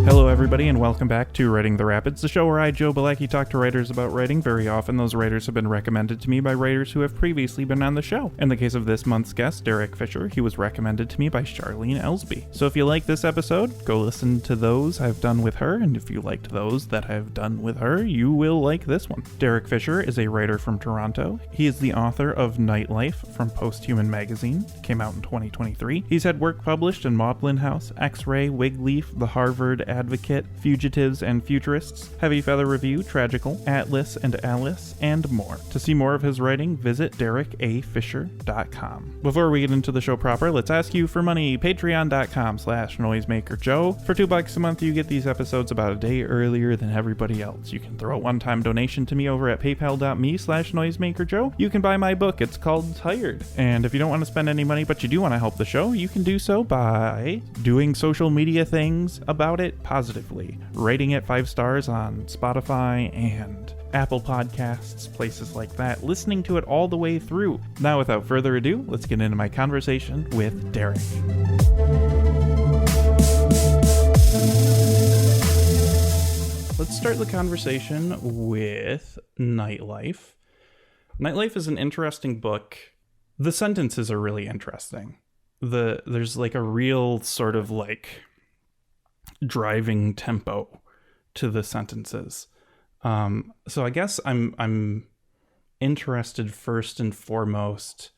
Hello everybody and welcome back to Writing the Rapids, the show where I, Joe Bielecki, talk to writers about writing. Very often those writers have been recommended to me by writers who have previously been on the show. In the case of this month's guest, Derek Fisher, he was recommended to me by Charlene Elsby. So if you like this episode, go listen to those I've done with her, and if you liked those that I've done with her, you will like this one. Derek Fisher is a writer from Toronto. He is the author of Nightlife from Posthuman magazine, came out in 2023. He's had work published in Maudlin House, X-Ray, Wigleaf, The Harvard Advocate, Fugitives and Futurists, Heavy Feather Review, Tragical, Atlas and Alice, and more. To see more of his writing, visit derekafisher.com. Before we get into the show proper, let's ask you for money. Patreon.com/noisemakerjoe. For $2 a month, you get these episodes about a day earlier than everybody else. You can throw a one-time donation to me over at paypal.me/noisemakerjoe. You can buy my book. It's called Tired. And if you don't want to spend any money, but you do want to help the show, you can do so by doing social media things about it positively, rating it 5 stars on Spotify and Apple Podcasts, places like that, listening to it all the way through. Now, without further ado, let's get into my conversation with Derek. Let's start the conversation with Nightlife. Nightlife is an interesting book. The sentences are really interesting. There's like a real sort of like driving tempo to the sentences. So I guess I'm interested first and foremost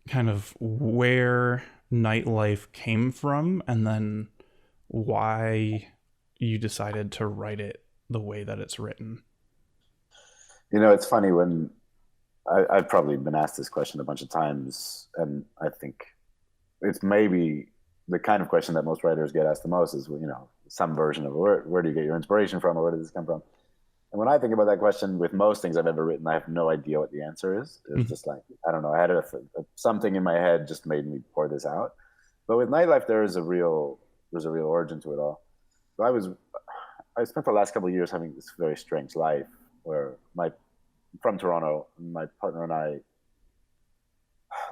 kind of where Nightlife came from and then why you decided to write it the way that it's written. You know, it's funny when I've probably been asked this question a bunch of times, and I think it's maybe the kind of question that most writers get asked the most is, you know, some version of where do you get your inspiration from, or where does this come from? And when I think about that question with most things I've ever written, I have no idea what the answer is. It's just like, I don't know, I had something in my head just made me pour this out. But with Nightlife, there's a real origin to it all. So I spent the last couple of years having this very strange life where from Toronto, my partner and I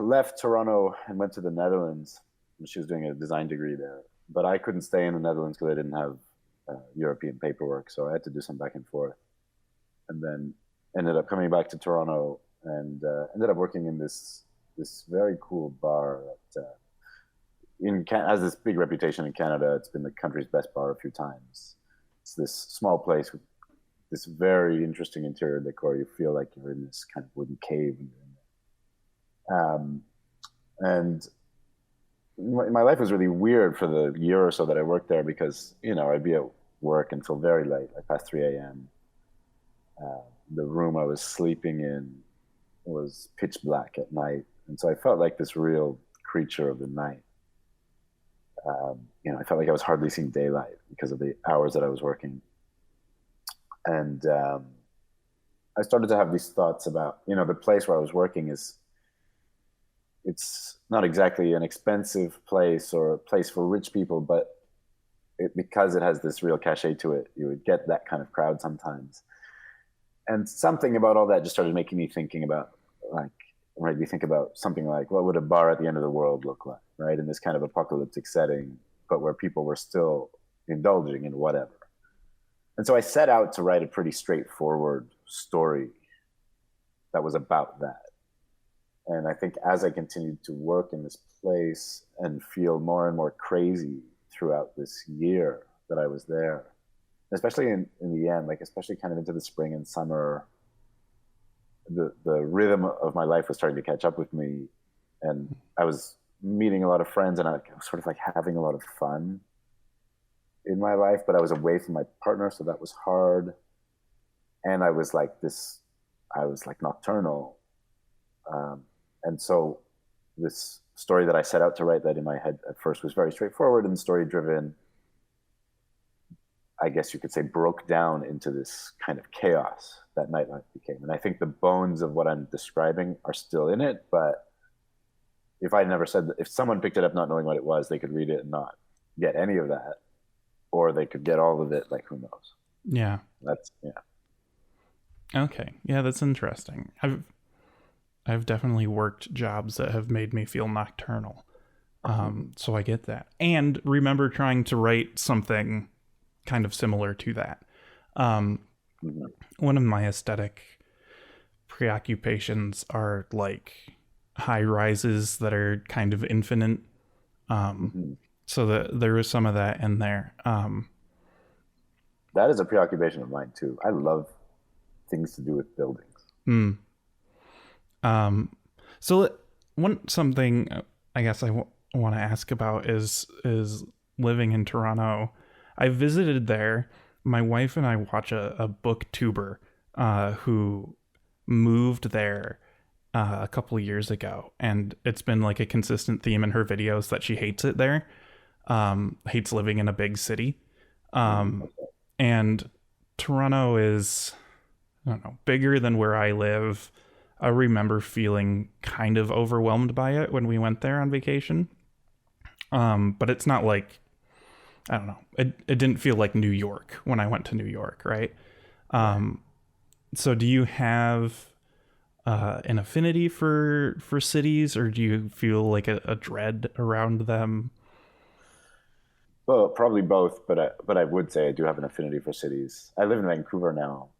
left Toronto and went to the Netherlands. She was doing a design degree there, but I couldn't stay in the Netherlands because I didn't have European paperwork, so I had to do some back and forth. And then ended up coming back to Toronto and ended up working in this very cool bar that has this big reputation in Canada. It's been the country's best bar a few times. It's this small place with this very interesting interior decor. You feel like you're in this kind of wooden cave. And my life was really weird for the year or so that I worked there because, you know, I'd be at work until very late, like past 3 a.m. The room I was sleeping in was pitch black at night. And so I felt like this real creature of the night. You know, I felt like I was hardly seeing daylight because of the hours that I was working. And I started to have these thoughts about, you know, the place where I was working it's not exactly an expensive place or a place for rich people, but because it has this real cachet to it, you would get that kind of crowd sometimes. And something about all that just started making me thinking about, like, right, you think about something like, what would a bar at the end of the world look like, right? In this kind of apocalyptic setting, but where people were still indulging in whatever. And so I set out to write a pretty straightforward story that was about that. And I think as I continued to work in this place and feel more and more crazy throughout this year that I was there, especially in the end, like especially kind of into the spring and summer, the rhythm of my life was starting to catch up with me. And I was meeting a lot of friends and I was sort of like having a lot of fun in my life, but I was away from my partner, so that was hard. And I was like nocturnal. And so this story that I set out to write that in my head at first was very straightforward and story driven, I guess you could say, broke down into this kind of chaos that Nightlife became. And I think the bones of what I'm describing are still in it, but if I never said that, if someone picked it up not knowing what it was, they could read it and not get any of that, or they could get all of it, like who knows. Yeah. That's, yeah. Okay. Yeah, that's interesting. I've definitely worked jobs that have made me feel nocturnal. So I get that. And remember trying to write something kind of similar to that. One of my aesthetic preoccupations are like high rises that are kind of infinite. So that there is some of that in there. That is a preoccupation of mine too. I love things to do with buildings. So one something I guess I want to ask about is living in Toronto. I visited there. My wife and I watch a booktuber who moved there a couple of years ago, and it's been like a consistent theme in her videos that she hates it there, hates living in a big city. And Toronto is, I don't know, bigger than where I live. I remember feeling kind of overwhelmed by it when we went there on vacation. But it's not like, I don't know, it didn't feel like New York when I went to New York, right? So do you have an affinity for cities, or do you feel like a dread around them? Well, probably both, but I would say I do have an affinity for cities. I live in Vancouver now.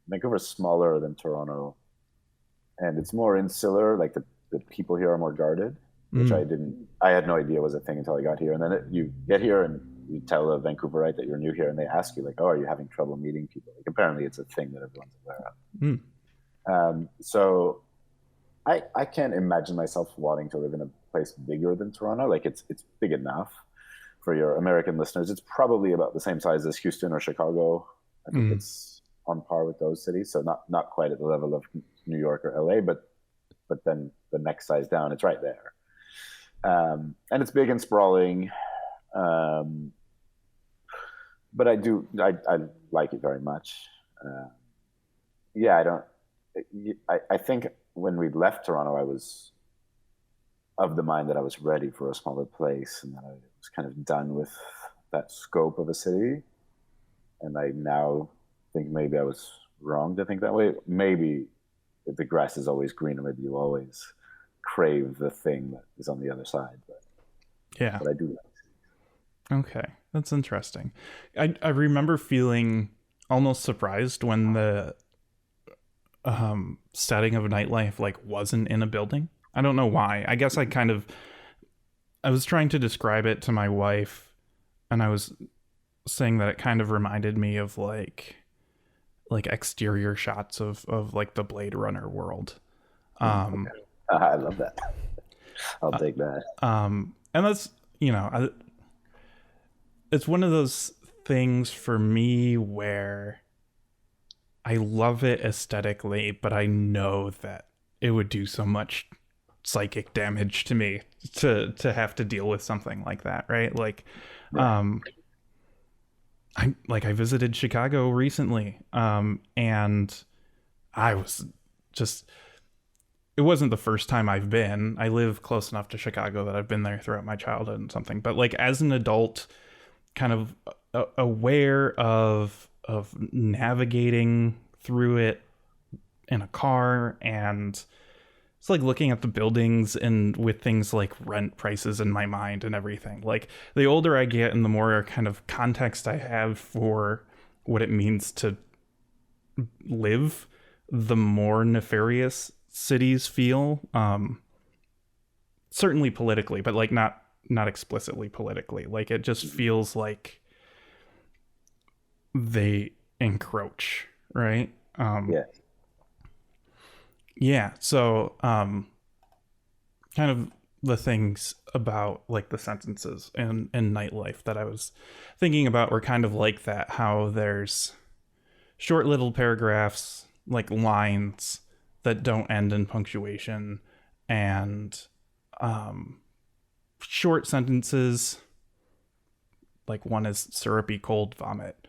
Vancouver is smaller than Toronto, and it's more insular. Like the people here are more guarded, which I had no idea was a thing until I got here. And then you get here and you tell a Vancouverite that you're new here, and they ask you like, "Oh, are you having trouble meeting people?" Like apparently it's a thing that everyone's aware of. So I can't imagine myself wanting to live in a place bigger than Toronto. Like it's big enough for your American listeners. It's probably about the same size as Houston or Chicago. I think it's on par with those cities. So not quite at the level of New York or LA, but then the next size down, it's right there. And it's big and sprawling. But I like it very much. I think when we left Toronto, I was of the mind that I was ready for a smaller place, and that I was kind of done with that scope of a city. And I now think maybe I was wrong to think that way. Maybe if the grass is always greener, maybe you always crave the thing that is on the other side. But I do like cities. Okay, that's interesting. I remember feeling almost surprised when the setting of nightlife like wasn't in a building. I don't know why. I guess I was trying to describe it to my wife, and I was saying that it kind of reminded me of like exterior shots of like the Blade Runner world. Okay. I love that. I'll take that. And that's, it's one of those things for me where I love it aesthetically, but I know that it would do so much psychic damage to me to have to deal with something like that, right? Like, I visited Chicago recently, and I was just, it wasn't the first time I've been. I live close enough to Chicago that I've been there throughout my childhood and something, but like as an adult, kind of aware of navigating through it in a car, and it's like looking at the buildings and with things like rent prices in my mind and everything. Like the older I get and the more kind of context I have for what it means to live, the more nefarious cities feel. Certainly politically, but like not explicitly politically. Like it just feels like they encroach, right? Yeah. So, kind of the things about like the sentences and nightlife that I was thinking about were kind of like that, how there's short little paragraphs, like lines that don't end in punctuation, and short sentences, like one is syrupy cold vomit,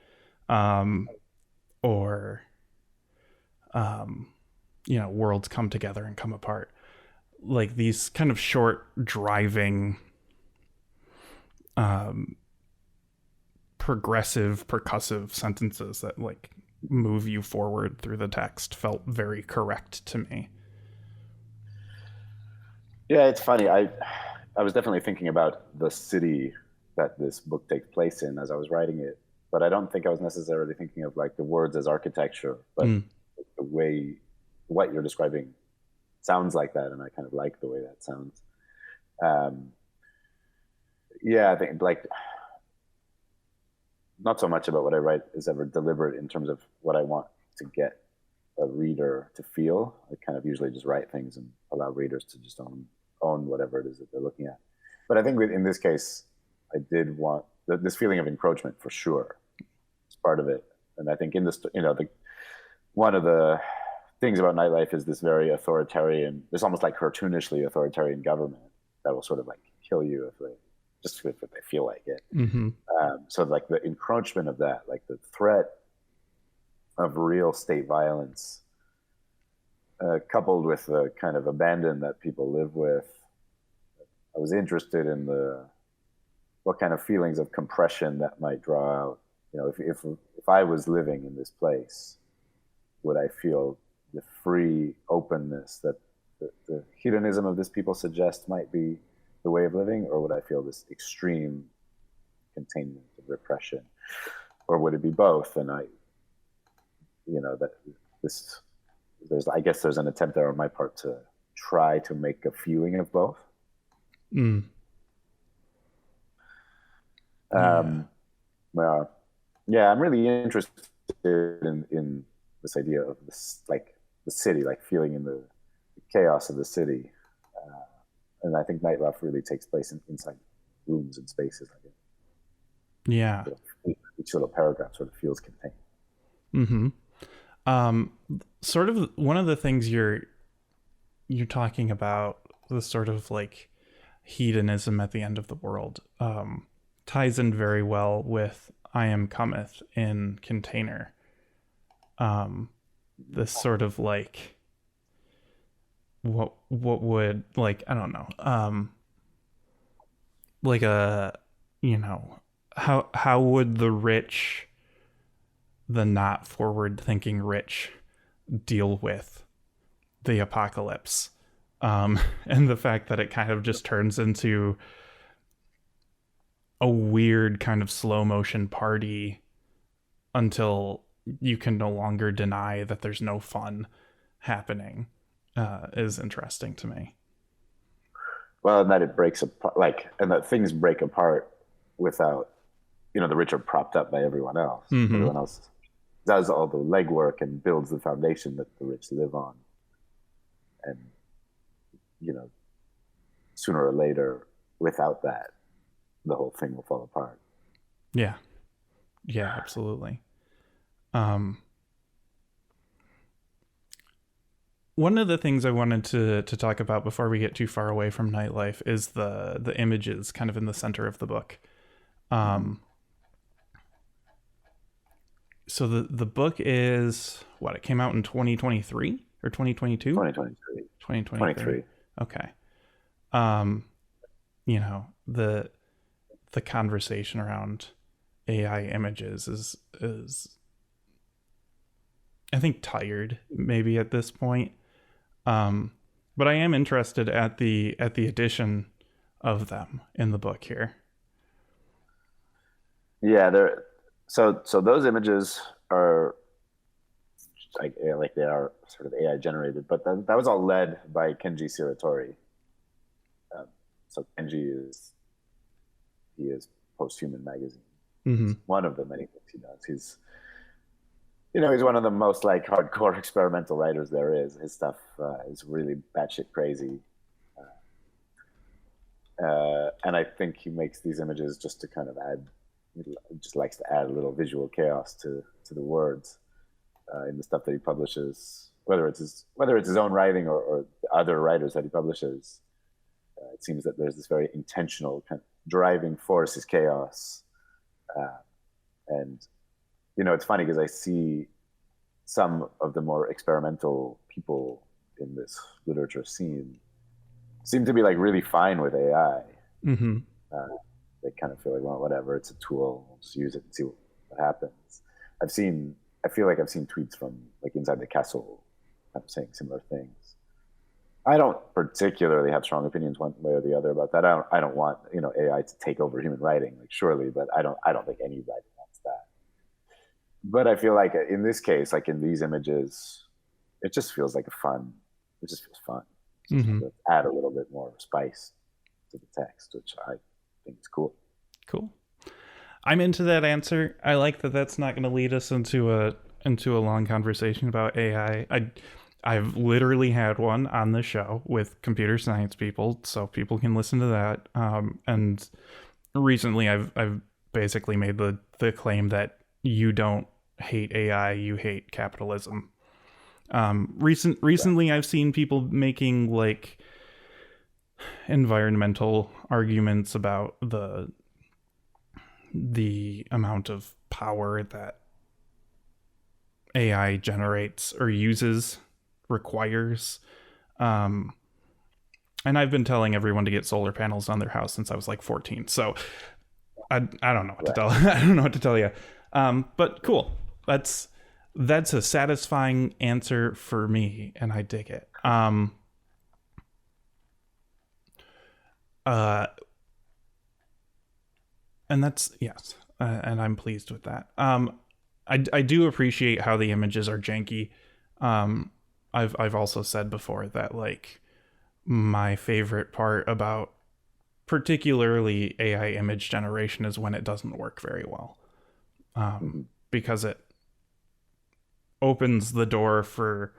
or worlds come together and come apart. Like these kind of short driving progressive percussive sentences that like move you forward through the text felt very correct to me. Yeah, it's funny. I was definitely thinking about the city that this book takes place in as I was writing it, but I don't think I was necessarily thinking of like the words as architecture, but Mm. the way what you're describing sounds like that, and I kind of like the way that sounds. Um, yeah, I think like not so much about what I write is ever deliberate in terms of what I want to get a reader to feel. I kind of usually just write things and allow readers to just own whatever it is that they're looking at. But I think in this case, I did want this feeling of encroachment for sure. It's part of it, and I think in this, one of the things about nightlife is this very authoritarian, this almost like cartoonishly authoritarian government that will sort of like kill you if they feel like it. Mm-hmm. So like the encroachment of that, like the threat of real state violence, coupled with the kind of abandon that people live with. I was interested in what kind of feelings of compression that might draw out. If I was living in this place, would I feel the free openness that the hedonism of this people suggests might be the way of living, or would I feel this extreme containment and repression, or would it be both? And that this I guess there's an attempt there on my part to try to make a feeling of both. Mm. Well, yeah, I'm really interested in this idea of this, like the city, like feeling in the chaos of the city, and I think nightlife really takes place inside rooms and spaces. Like Yeah. Each little paragraph sort of feels contained. Mm-hmm. Sort of one of the things you're talking about, the sort of like hedonism at the end of the world, ties in very well with I Am Cometh in Container. This sort of like what would, like, I don't know, like a, how would the rich, the not forward thinking rich, deal with the apocalypse, and the fact that it kind of just turns into a weird kind of slow motion party until you can no longer deny that there's no fun happening, is interesting to me. Well, and that it breaks apart, and that things break apart without, the rich are propped up by everyone else. Mm-hmm. Everyone else does all the legwork and builds the foundation that the rich live on. And, sooner or later, without that, the whole thing will fall apart. Yeah. Yeah, absolutely. One of the things I wanted to talk about before we get too far away from nightlife is the images kind of in the center of the book. So the book is what, it came out in 2023 or 2022? 2023. 2023. Okay. The conversation around AI images is I think tired maybe at this point. But I am interested at the addition of them in the book here. Yeah, so those images are like they are sort of AI generated, but that was all led by Kenji Siratori. So Kenji is Posthuman magazine. Mm-hmm. One of the many things he does. He's one of the most like hardcore experimental writers there is. His stuff is really batshit crazy. And I think he makes these images just to kind of he just likes to add a little visual chaos to the words in the stuff that he publishes, whether it's his own writing or other writers that he publishes. It seems that there's this very intentional kind of driving force is chaos. And it's funny because I see some of the more experimental people in this literature scene seem to be like really fine with AI. Mm-hmm. They kind of feel like, well, whatever, it's a tool, we'll just use it and see what happens. I feel like I've seen tweets from like Inside the Castle kind of saying similar things. I don't particularly have strong opinions one way or the other about that. I don't want, you know, AI to take over human writing, like surely, but I don't think any writing wants that. But I feel like in this case, like in these images, it just feels like a fun. It just feels fun. It's just Mm-hmm. to add a little bit more spice to the text, which I think is cool. Cool. I'm into that answer. I like that. That's not going to lead us into a long conversation about AI. I've literally had one on the show with computer science people, so people can listen to that. And recently, I've basically made the claim that you don't hate AI, you hate capitalism. Recently, I've seen people making like environmental arguments about the amount of power that AI generates or uses, requires. Um, and I've been telling everyone to get solar panels on their house since I was like 14. So I don't know what to tell. I don't know what to tell you. But cool. That's a satisfying answer for me, and I dig it. Uh, and that's yes, and I'm pleased with that. I do appreciate how the images are janky. I've also said before that like my favorite part about particularly AI image generation is when it doesn't work very well, Mm-hmm. because it opens the door for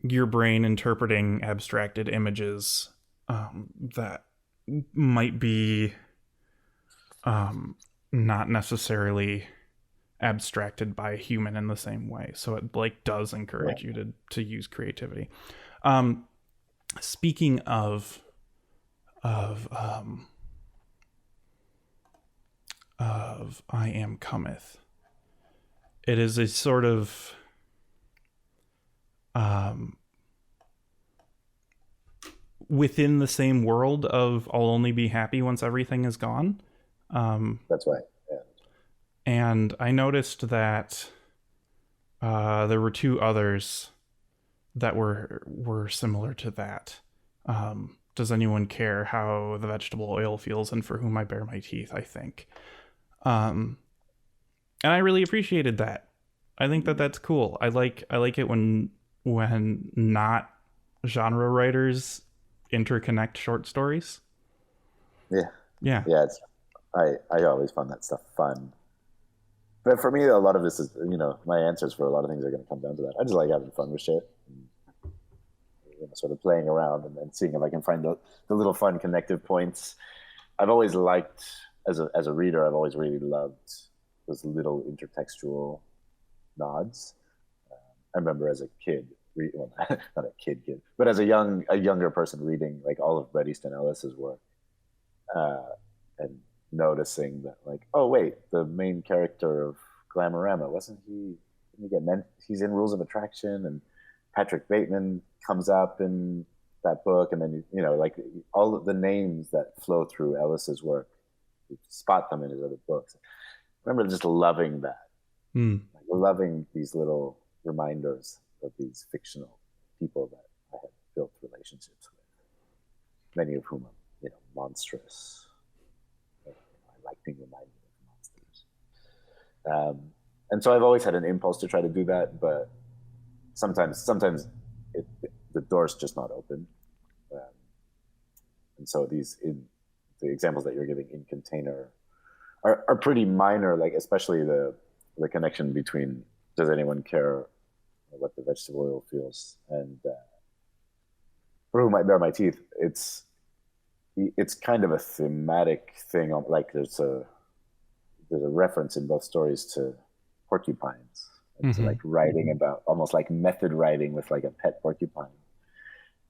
your brain interpreting abstracted images that might be not necessarily abstracted by a human in the same way. So it like does encourage you to use creativity. Speaking of I Am Cometh, it is a sort of within the same world of I'll only be happy once everything is gone. That's right. Yeah. And I noticed that there were two others that were similar to that. Does anyone care how the vegetable oil feels and for whom I bare my teeth? I think, and I really appreciated that. I think that that's cool. I like it when not genre writers interconnect short stories. Yeah. Yeah. Yeah. I always find that stuff fun. But for me, a lot of this is, you know, my answers for a lot of things are going to come down to that. I just like having fun with shit. And, you know, sort of playing around and seeing if I can find the little fun connective points. I've always liked, as a reader, I've always really loved those little intertextual nods. I remember as a kid, well, not a kid, but as a younger person reading like all of Bret Easton Ellis's work, uh, and noticing that like, oh wait, the main character of Glamorama wasn't he? Didn't he get meant? He's in Rules of Attraction, and Patrick Bateman comes up in that book, and then you know like all of the names that flow through Ellis's work, you spot them in his other books. I remember just loving that, like, loving these little reminders of these fictional people that I had built relationships with, many of whom are, you know, monstrous. I like being reminded of monsters. And so I've always had an impulse to try to do that, but sometimes the door's just not open. Um, and so the examples that you're giving in Container are pretty minor, like especially the connection between does anyone care what the vegetable oil feels and for whom I bare my teeth. It's kind of a thematic thing. Like there's a reference in both stories to porcupines and to like writing about almost like method writing with like a pet porcupine.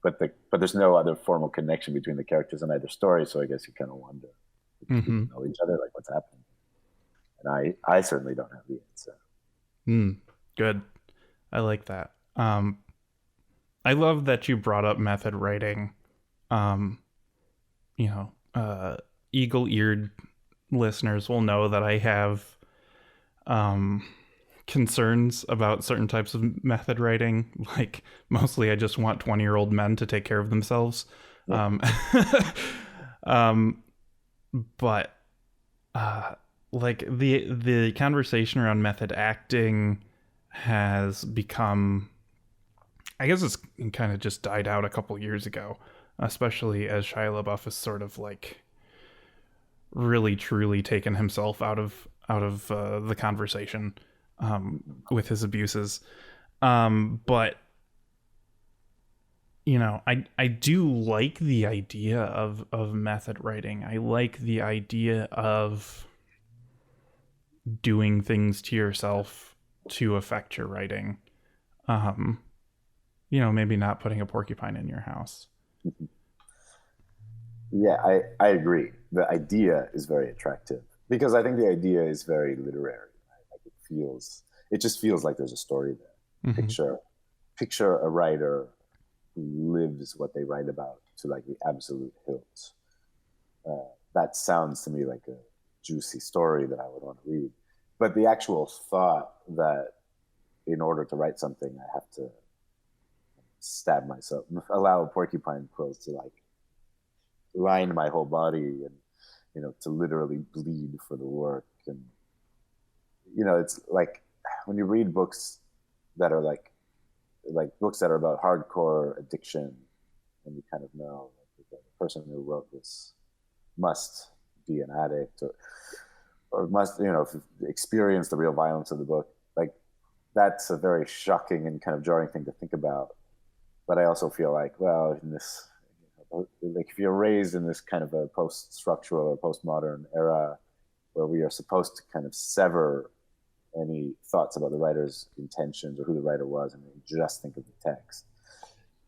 But there's no other formal connection between the characters in either story, so I guess you kind of wonder if people know each other, like what's happening. And I certainly don't have the answer. Good. I like that. I love that you brought up method writing. You know, eagle-eared listeners will know that I have concerns about certain types of method writing. Like, mostly I just want 20-year-old men to take care of themselves. Yeah. Um, but like the conversation around method acting has become, I guess it's kind of just died out a couple years ago, especially as Shia LaBeouf has sort of like really truly taken himself out of the conversation with his abuses. But you know, I do like the idea of method writing. I like the idea of doing things to yourself to affect your writing. You know, maybe not putting a porcupine in your house. Yeah, I agree. The idea is very attractive because I think the idea is very literary. Right? Like it just feels like there's a story there. Mm-hmm. Picture a writer who lives what they write about to like the absolute hilt. That sounds to me like a juicy story that I would want to read. But the actual thought that in order to write something, I have to stab myself, allow porcupine quills to like line my whole body and, you know, to literally bleed for the work. And, you know, it's like when you read books that are like books that are about hardcore addiction, and you kind of know like, the person who wrote this must be an addict or must, you know, experience the real violence of the book. Like that's a very shocking and kind of jarring thing to think about. But I also feel like, well, in this, like if you're raised in this kind of a post-structural or postmodern era where we are supposed to kind of sever any thoughts about the writer's intentions or who the writer was and just think of the text,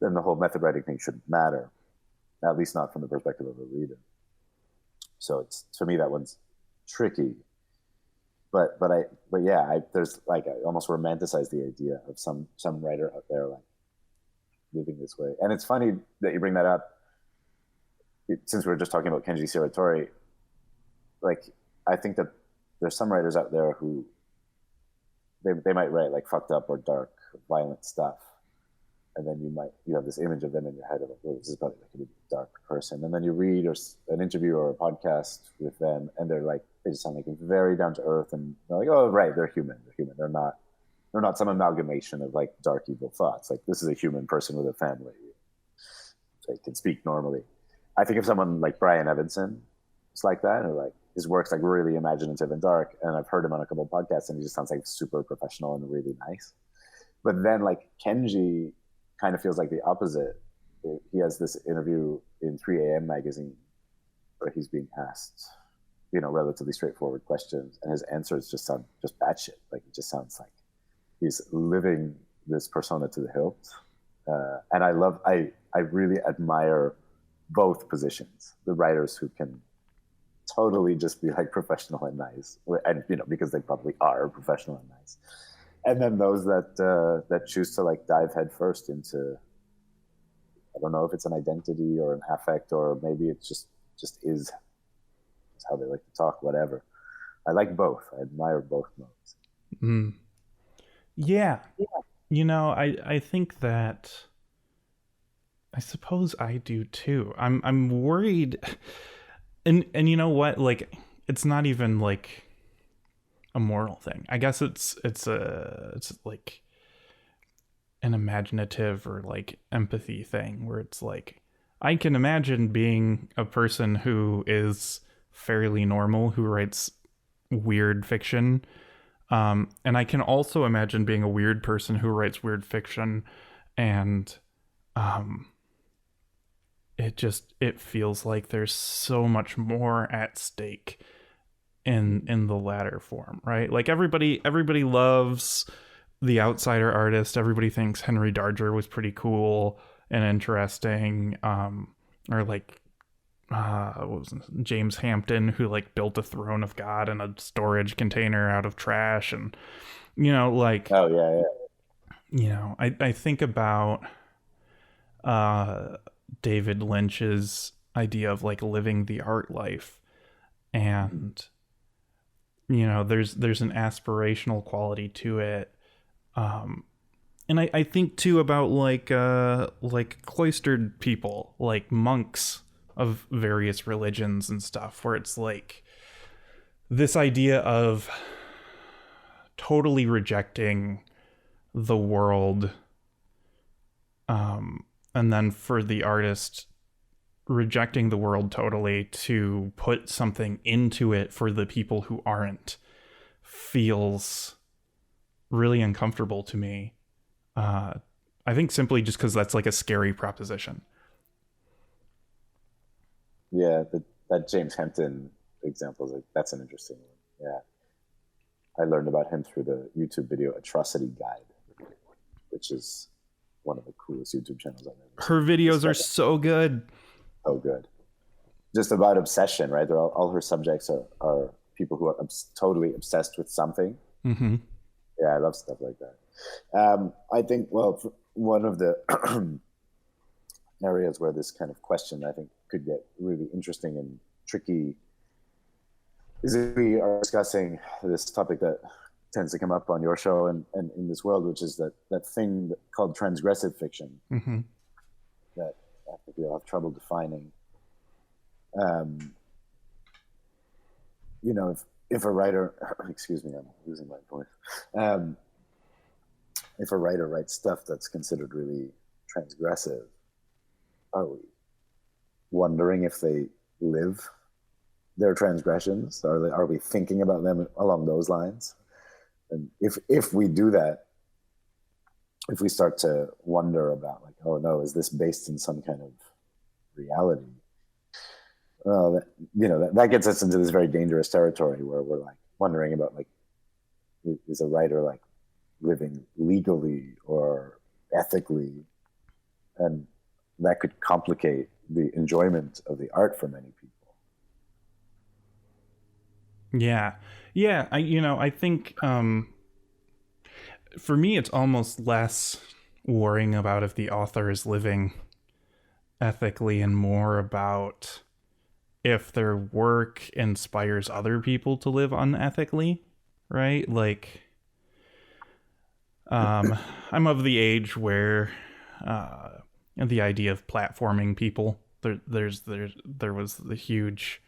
then the whole method writing thing shouldn't matter, at least not from the perspective of a reader. So it's, to me, that one's tricky. But yeah, there's like, I almost romanticize the idea of some writer out there like living this way. And it's funny that you bring that up, since we were just talking about Kenji Siratori. Like, I think that there's some writers out there who they might write like fucked up or dark, violent stuff, and then you have this image of them in your head of like, oh, this is probably like a dark person, and then you read an interview or a podcast with them, and they just sound like very down to earth, and they're like, oh right, they're human. They're not some amalgamation of like dark evil thoughts. Like, this is a human person with a family. They can speak normally. I think of someone like Brian Evanson, it's like that, or like his work's like really imaginative and dark, and I've heard him on a couple of podcasts, and he just sounds like super professional and really nice. But then like Kenji kind of feels like the opposite. He has this interview in 3 a.m. magazine where he's being asked, you know, relatively straightforward questions, and his answers just sound just batshit. Like, it just sounds like he's living this persona to the hilt. And I really admire both positions. The writers who can totally just be like professional and nice, and you know, because they probably are professional and nice. And then those that choose to like dive headfirst into, I don't know if it's an identity or an affect, or maybe it just is how they like to talk, whatever. I like both. I admire both modes. Mm. Yeah. You know, I think that, I suppose I do too. I'm worried, and you know what? Like, it's not even like a moral thing. I guess it's like an imaginative or like empathy thing, where it's like, I can imagine being a person who is fairly normal, who writes weird fiction. And I can also imagine being a weird person who writes weird fiction, and it feels like there's so much more at stake in the latter form, right? Like, everybody loves the outsider artist. Everybody thinks Henry Darger was pretty cool and interesting, or like what was it? James Hampton, who like built a throne of God in a storage container out of trash, and you know, like, Oh yeah. you know, I think about David Lynch's idea of like living the art life, and there's an aspirational quality to it. And I think too about like cloistered people, like monks of various religions and stuff, where it's like this idea of totally rejecting the world, and then for the artist rejecting the world totally to put something into it for the people who aren't, feels really uncomfortable to me. I think simply just because that's like a scary proposition. Yeah, that James Hampton example is that's an interesting one. Yeah, I learned about him through the YouTube video Atrocity Guide, which is one of the coolest YouTube channels I've ever seen. Her videos are so good. So good. Just about obsession, right? All her subjects are people who are totally obsessed with something. Mm-hmm. Yeah, I love stuff like that. I think, well, one of the areas where this kind of question, I think, could get really interesting and tricky is if we are discussing this topic that tends to come up on your show and in this world, which is that thing called transgressive fiction. Mm-hmm. That I think we'll have trouble defining. If a writer, excuse me, I'm losing my voice. If a writer writes stuff that's considered really transgressive, are we wondering if they live their transgressions? Are we thinking about them along those lines? And if we do that, if we start to wonder about like, oh no, is this based in some kind of reality? Well, that gets us into this very dangerous territory where we're like wondering about like, is a writer like living legally or ethically? And that could complicate the enjoyment of the art for many people. Yeah. I think for me, it's almost less worrying about if the author is living ethically and more about if their work inspires other people to live unethically, right? Like, I'm of the age where the idea of platforming people, there was the huge,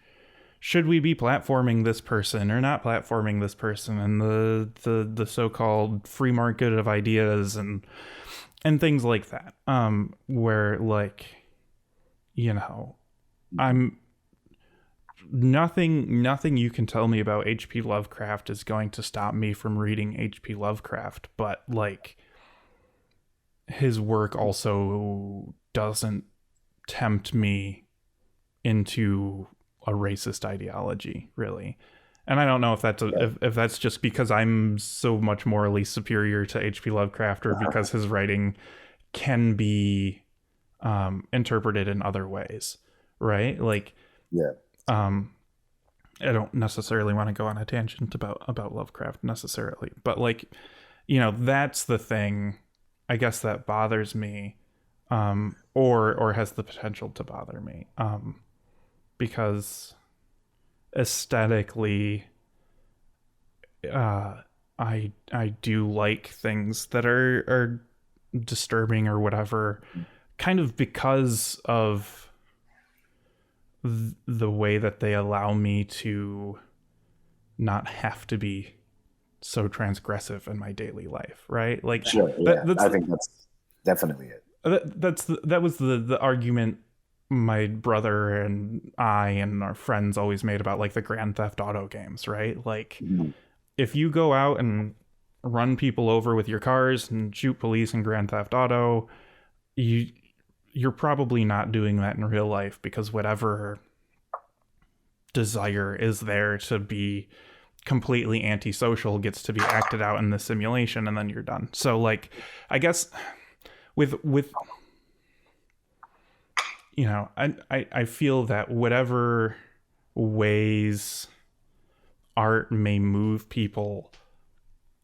should we be platforming this person or not platforming this person, and the so-called free market of ideas and things like that, where like, I'm nothing you can tell me about H.P. Lovecraft is going to stop me from reading H.P. Lovecraft, but like his work also doesn't tempt me into a racist ideology, really. And I don't know if that's if that's just because I'm so much morally superior to H.P. Lovecraft, or because his writing can be interpreted in other ways, right? Like, yeah. I don't necessarily want to go on a tangent about Lovecraft necessarily, but like, that's the thing, I guess, that bothers me, or has the potential to bother me, because aesthetically, I do like things that are disturbing or whatever, kind of because of the way that they allow me to not have to be so transgressive in my daily life, right? Like, sure, yeah. I think that's definitely it. That was the argument my brother and I and our friends always made about like the Grand Theft Auto games, right? Like, mm-hmm. If you go out and run people over with your cars and shoot police in Grand Theft Auto, you're probably not doing that in real life, because whatever desire is there to be completely antisocial gets to be acted out in the simulation, and then you're done. So like, I guess with I feel that whatever ways art may move people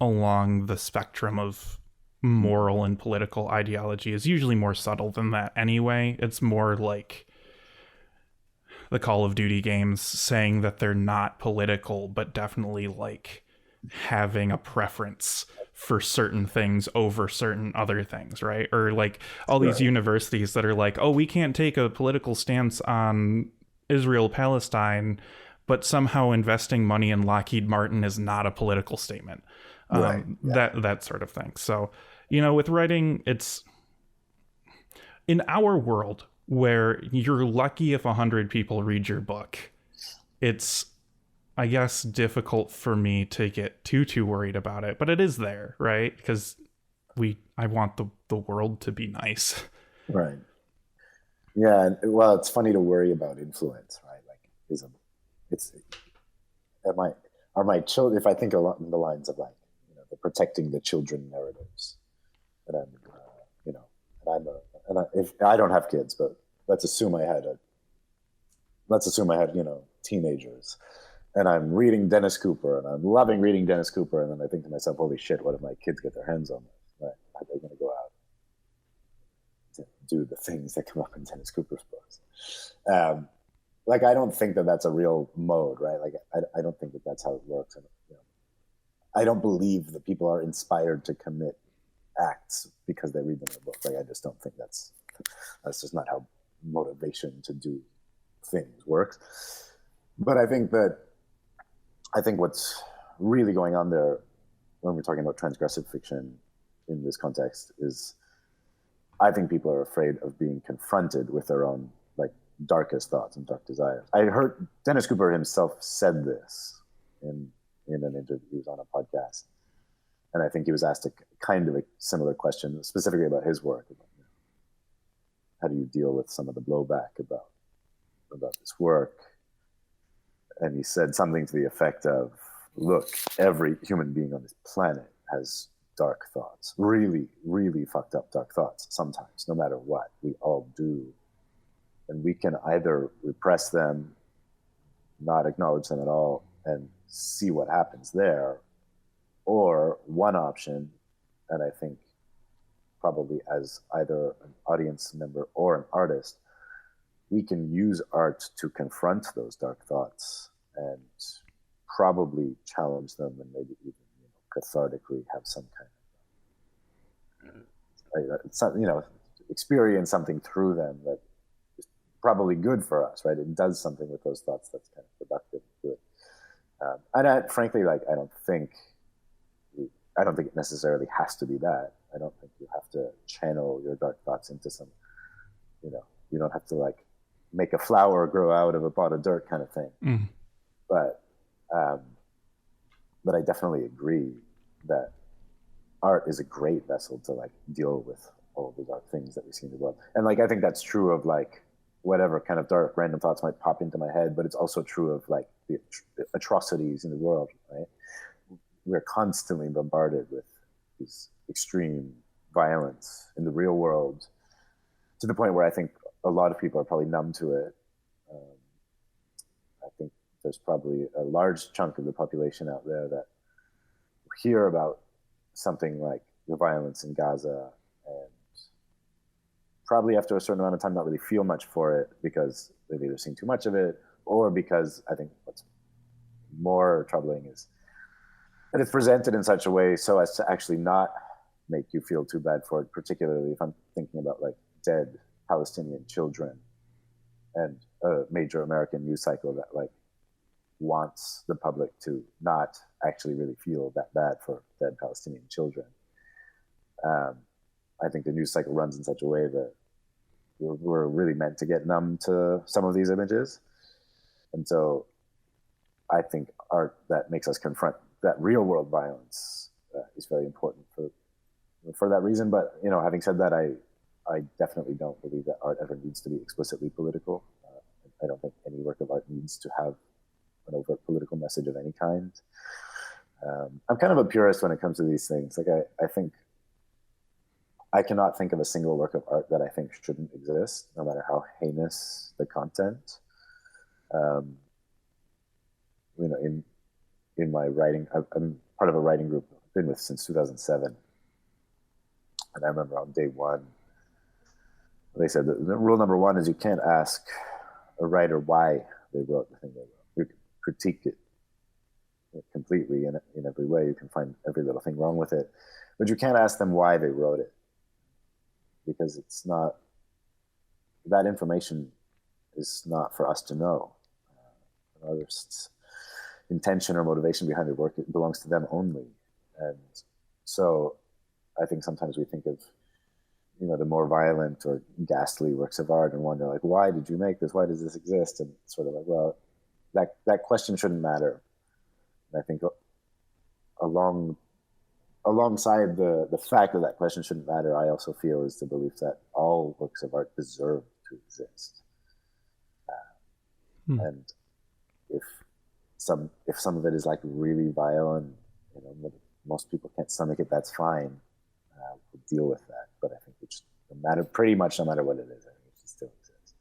along the spectrum of moral and political ideology is usually more subtle than that anyway. It's more like the Call of Duty games, saying that they're not political, but definitely like having a preference for certain things over certain other things, right? Or like all these universities that are like, oh, we can't take a political stance on Israel Palestine, but somehow investing money in Lockheed Martin is not a political statement. That sort of thing. So, you know, with writing, it's in our world where you're lucky if 100 people read your book. It's, I guess, difficult for me to get too worried about it, but it is there, right? Because I want the world to be nice. Right. Yeah. Well, it's funny to worry about influence, right? Like, are my children, if I think along the lines of like, you know, the protecting the children narratives, and I'm, you know, if I don't have kids, but let's assume I had, you know, teenagers, and I'm reading Dennis Cooper, and I'm loving reading Dennis Cooper, and then I think to myself, holy shit, what if my kids get their hands on this? Right? How are they going to go out to do the things that come up in Dennis Cooper's books? Like, I don't think that that's a real mode, right? Like, I don't think that that's how it works. And, you know, I don't believe that people are inspired to commit acts because they read them in a book. Like, I just don't think that's just not how motivation to do things works. But I think what's really going on there when we're talking about transgressive fiction in this context is, I think people are afraid of being confronted with their own like darkest thoughts and dark desires. I heard Dennis Cooper himself said this in an interview. He was on a podcast, and I think he was asked a kind of a similar question, specifically about his work. About, you know, how do you deal with some of the blowback about this work? And he said something to the effect of, look, every human being on this planet has dark thoughts, really, really fucked up dark thoughts sometimes, no matter what. We all do. And we can either repress them, not acknowledge them at all, and see what happens there. Or one option, and I think probably as either an audience member or an artist, we can use art to confront those dark thoughts and probably challenge them, and maybe even, you know, cathartically have some kind of, you know, experience something through them that is probably good for us, right? It does something with those thoughts that's kind of productive to it. And frankly, like, I don't think it necessarily has to be that. I don't think you have to channel your dark thoughts into some, you know, you don't have to like make a flower grow out of a pot of dirt kind of thing. Mm. But I definitely agree that art is a great vessel to like deal with all of the dark things that we see in the world. And like, I think that's true of like whatever kind of dark random thoughts might pop into my head, but it's also true of like the atrocities in the world, right? We're constantly bombarded with this extreme violence in the real world, to the point where I think a lot of people are probably numb to it. I think there's probably a large chunk of the population out there that hear about something like the violence in Gaza and probably after a certain amount of time not really feel much for it because they've either seen too much of it, or because I think what's more troubling is that it's presented in such a way so as to actually not make you feel too bad for it, particularly if I'm thinking about like dead Palestinian children and a major American news cycle that like wants the public to not actually really feel that bad for dead Palestinian children. I think the news cycle runs in such a way that we're really meant to get numb to some of these images. And so I think art that makes us confront that real world violence is very important for that reason. But, you know, having said that, I definitely don't believe that art ever needs to be explicitly political. I don't think any work of art needs to have an overt political message of any kind. I'm kind of a purist when it comes to these things. Like, I think I cannot think of a single work of art that I think shouldn't exist, no matter how heinous the content. You know, in my writing, I'm part of a writing group I've been with since 2007. And I remember on day one, they said that rule number one is you can't ask a writer why they wrote the thing they wrote. You can critique it completely in every way. You can find every little thing wrong with it, but you can't ask them why they wrote it, because it's not, that information is not for us to know. An artist's intention or motivation behind their work, it belongs to them only. And so I think sometimes we think of, the more violent or ghastly works of art and wonder, like, why did you make this? Why does this exist? And sort of like, well, that question shouldn't matter. And I think alongside the fact that question shouldn't matter, I also feel is the belief that all works of art deserve to exist. And if some of it is like really vile and most people can't stomach it, that's fine. We'll deal with that. But I think it just pretty much no matter what it is, I think it should still exist.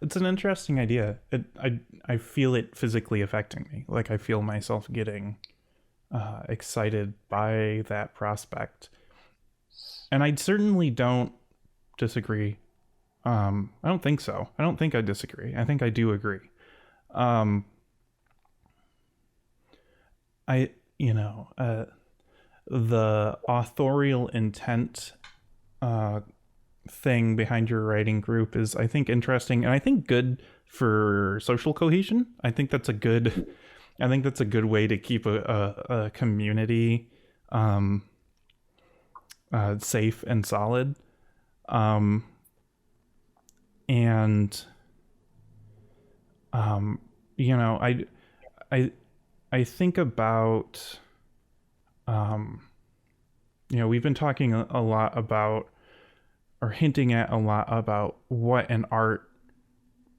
It's an interesting idea. I feel it physically affecting me. Like I feel myself getting excited by that prospect, and I certainly don't disagree. I don't think so. I don't think I disagree. I think I do agree. The authorial intent thing behind your writing group is, I think, interesting, and I think good for social cohesion. I think that's a good way to keep a community safe and solid. I think about, we've been talking a lot about, or hinting at a lot about, what an art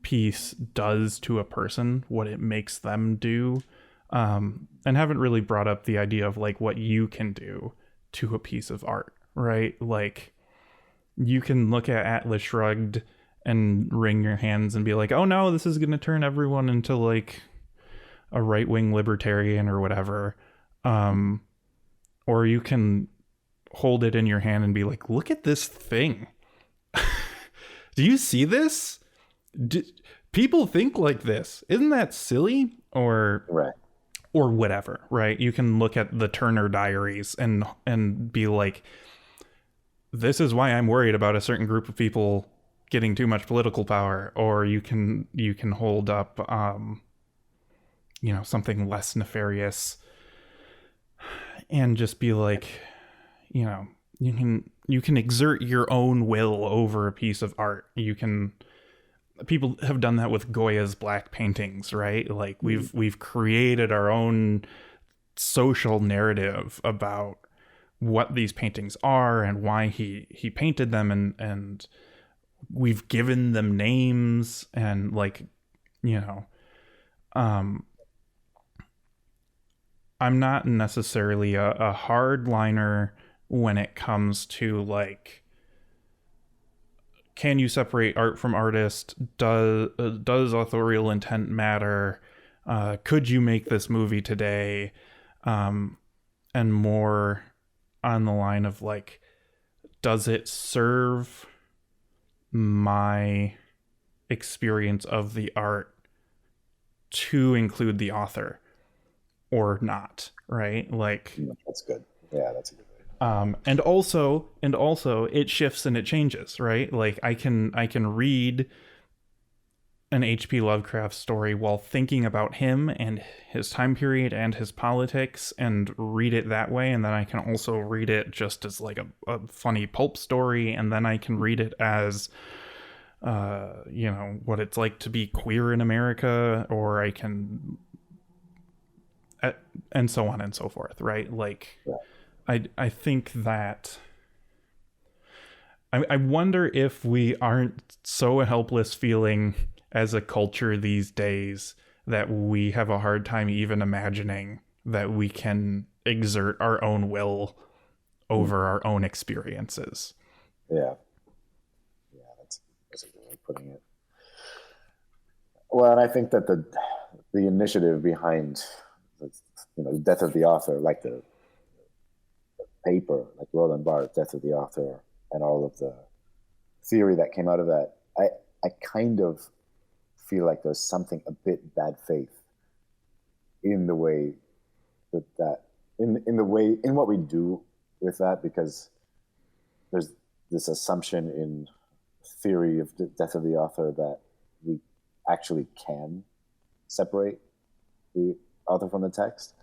piece does to a person, what it makes them do, and haven't really brought up the idea of like what you can do to a piece of art, right? Like you can look at Atlas Shrugged and wring your hands and be like, oh no, this is going to turn everyone into like a right-wing libertarian or whatever. Or you can hold it in your hand and be like, look at this thing. Do you see this? People think like this. Isn't that silly? Or right. Or whatever, right? You can look at the Turner Diaries and be like, this is why I'm worried about a certain group of people getting too much political power. Or you can hold up something less nefarious and just be like, you can exert your own will over a piece of art. People have done that with Goya's black paintings, right? Like we've created our own social narrative about what these paintings are and why he painted them, and we've given them names, and like, I'm not necessarily a hardliner when it comes to like, can you separate art from artist? Does authorial intent matter? Could you make this movie today? And more on the line of like, does it serve my experience of the art to include the author or not? Right? Like, that's good. Yeah, that's a good way. And also it shifts and it changes, right? Like I can read an H.P. Lovecraft story while thinking about him and his time period and his politics, and read it that way. And then I can also read it just as like a funny pulp story. And then I can read it as, what it's like to be queer in America, or I can, and so on and so forth, right? Like, yeah. I think that I wonder if we aren't so helpless feeling as a culture these days that we have a hard time even imagining that we can exert our own will over our own experiences. Yeah, that's a good way of putting it. Well, and I think that the initiative behind the death of the author, like the paper, like Roland Barthes' Death of the Author, and all of the theory that came out of that, I kind of feel like there's something a bit bad faith in the way that in the way in what we do with that, because there's this assumption in theory of the death of the author that we actually can separate the author from the text,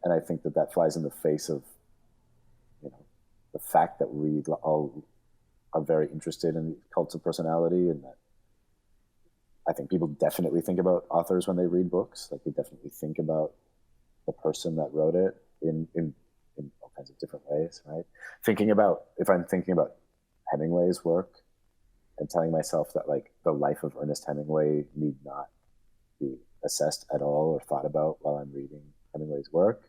and I think that flies in the face of, you know, the fact that we all are very interested in cults of personality, and that I think people definitely think about authors when they read books. Like, they definitely think about the person that wrote it in all kinds of different ways, right? If I'm thinking about Hemingway's work and telling myself that, like, the life of Ernest Hemingway need not be assessed at all or thought about while I'm reading Hemingway's work,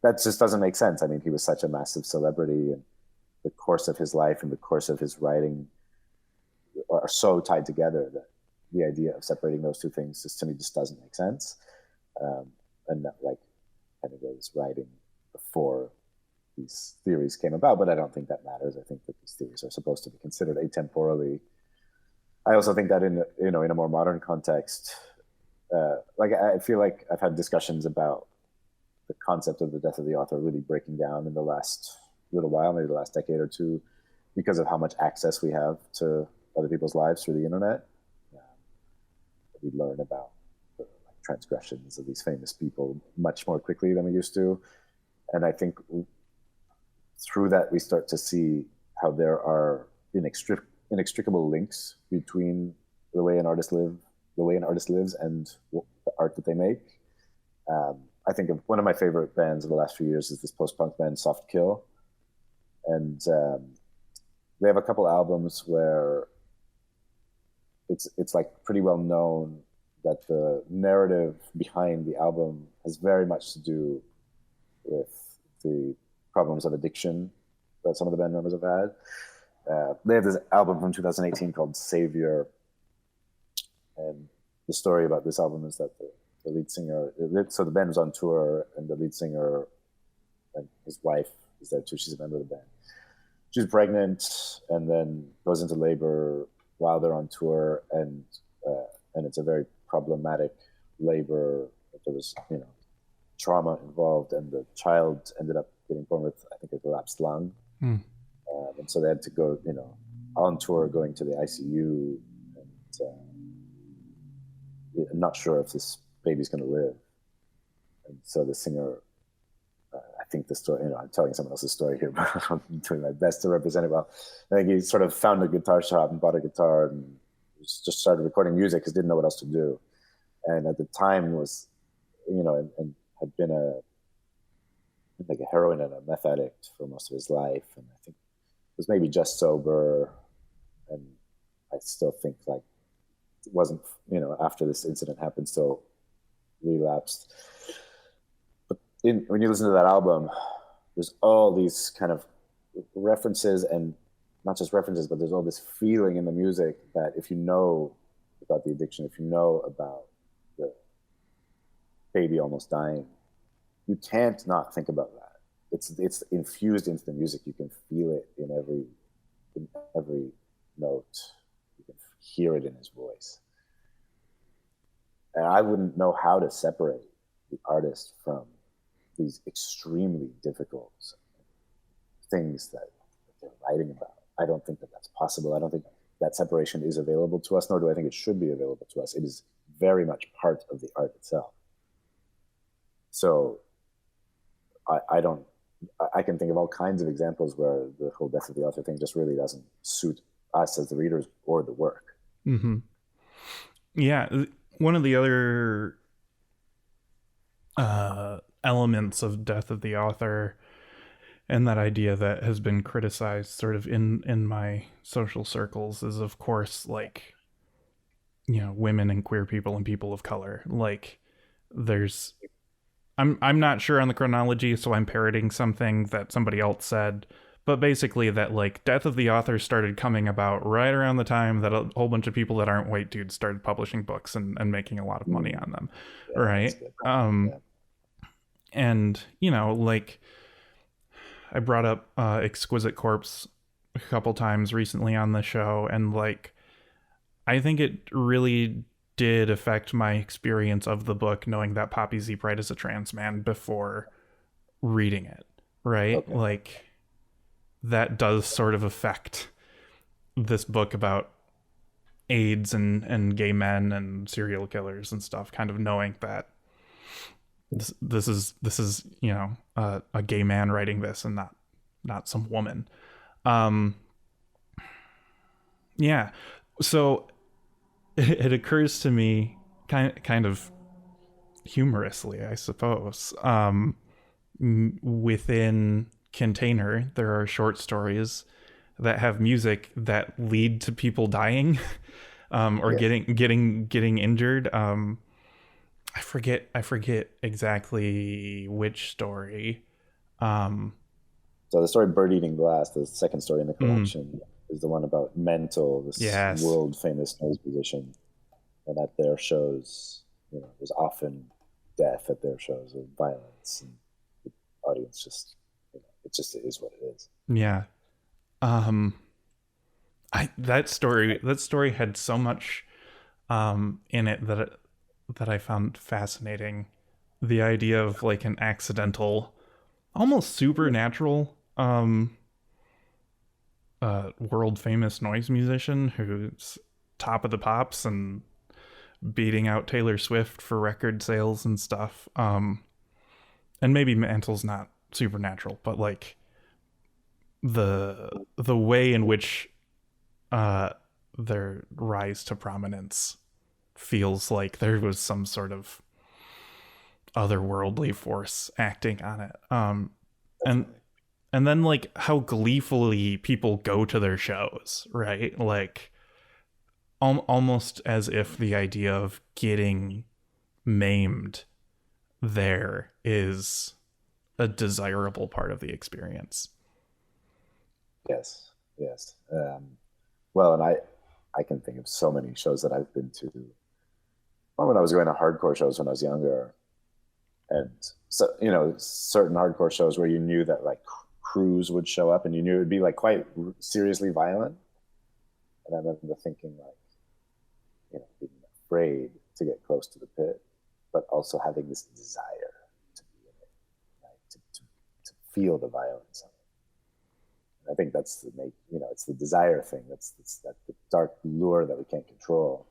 that just doesn't make sense. I mean, he was such a massive celebrity, and the course of his life and the course of his writing are so tied together that the idea of separating those two things just, to me, just doesn't make sense. And that, like, Hemingway was writing before these theories came about, but I don't think that matters. I think that these theories are supposed to be considered atemporally. I also think that in a more modern context, like, I feel like I've had discussions about the concept of the death of the author really breaking down in the last little while, maybe the last decade or two, because of how much access we have to other people's lives through the internet. We learn about the, like, transgressions of these famous people much more quickly than we used to. And I think through that, we start to see how there are inextricable links between the way an artist lives and the art that they make. I think of one of my favorite bands of the last few years is this post-punk band, Soft Kill. And they have a couple albums where it's like pretty well known that the narrative behind the album has very much to do with the problems of addiction that some of the band members have had. They have this album from 2018 called Savior, and the story about this album is that the lead singer, so the band was on tour, and the lead singer and his wife is there too. She's a member of the band. She's pregnant and then goes into labor while they're on tour, and it's a very problematic labor. There was, trauma involved, and the child ended up getting born with, I think, a collapsed lung. And so they had to go, on tour, going to the ICU, and I'm not sure if this baby's going to live. And so the singer, I think the story, I'm telling someone else's story here, but I'm doing my best to represent it well. I think he sort of found a guitar shop and bought a guitar and just started recording music because didn't know what else to do. And at the time was, and had been a heroin and a meth addict for most of his life. And I think was maybe just sober. And I still think, like, it wasn't, after this incident happened, still relapsed. But when you listen to that album, there's all these kind of references, and not just references, but there's all this feeling in the music that if you know about the addiction, if you know about the baby almost dying, you can't not think about that. It's infused into the music. You can feel it in every note. You can hear it in his voice. And I wouldn't know how to separate the artist from these extremely difficult things that they're writing about. I don't think that that's possible. I don't think that separation is available to us, nor do I think it should be available to us. It is very much part of the art itself. So I can think of all kinds of examples where the whole death of the author thing just really doesn't suit us as the readers or the work. Mm-hmm. Yeah. One of the other elements of death of the author, and that idea that has been criticized sort of in my social circles, is, of course, like, women and queer people and people of color. Like, there's, I'm not sure on the chronology, so I'm parroting something that somebody else said, but basically that, like, death of the author started coming about right around the time that a whole bunch of people that aren't white dudes started publishing books and making a lot of money on them. Yeah, right. And, like, I brought up Exquisite Corpse a couple times recently on the show, and, like, I think it really did affect my experience of the book, knowing that Poppy Zeeprite is a trans man before reading it, right? Okay. Like, that does sort of affect this book about AIDS and gay men and serial killers and stuff, kind of knowing that this is a gay man writing this and not some woman. Um, yeah. So it occurs to me kind of humorously, I suppose. Within Container, there are short stories that have music that lead to people dying, or Yes. getting injured. I forget exactly which story. Um, So the story Bird Eating Glass, the second story in the mm, collection, is the one about Mental, this yes, world famous noise musician. And at their shows, there's often death at their shows or violence, and the audience just, it is what it is. yeah. Um, that story had so much in it that I found fascinating. The idea of like an accidental, almost supernatural, world famous noise musician who's top of the pops and beating out Taylor Swift for record sales and stuff. And maybe Mantle's not supernatural, but like the way in which uh their rise to prominence feels like there was some sort of otherworldly force acting on it. And Definitely. and then like how gleefully people go to their shows, right? Like almost as if the idea of getting maimed there is a desirable part of the experience. Yes, yes. Well, and I can think of so many shows that I've been to. Well, when I was going to hardcore shows when I was younger, and so certain hardcore shows where you knew that like crews would show up, and you knew it would be like quite seriously violent. And I remember thinking like, being afraid to get close to the pit, but also having this desire to be in it, right? To feel the violence of it. And I think that's it's the desire thing. That's that the dark lure that we can't control.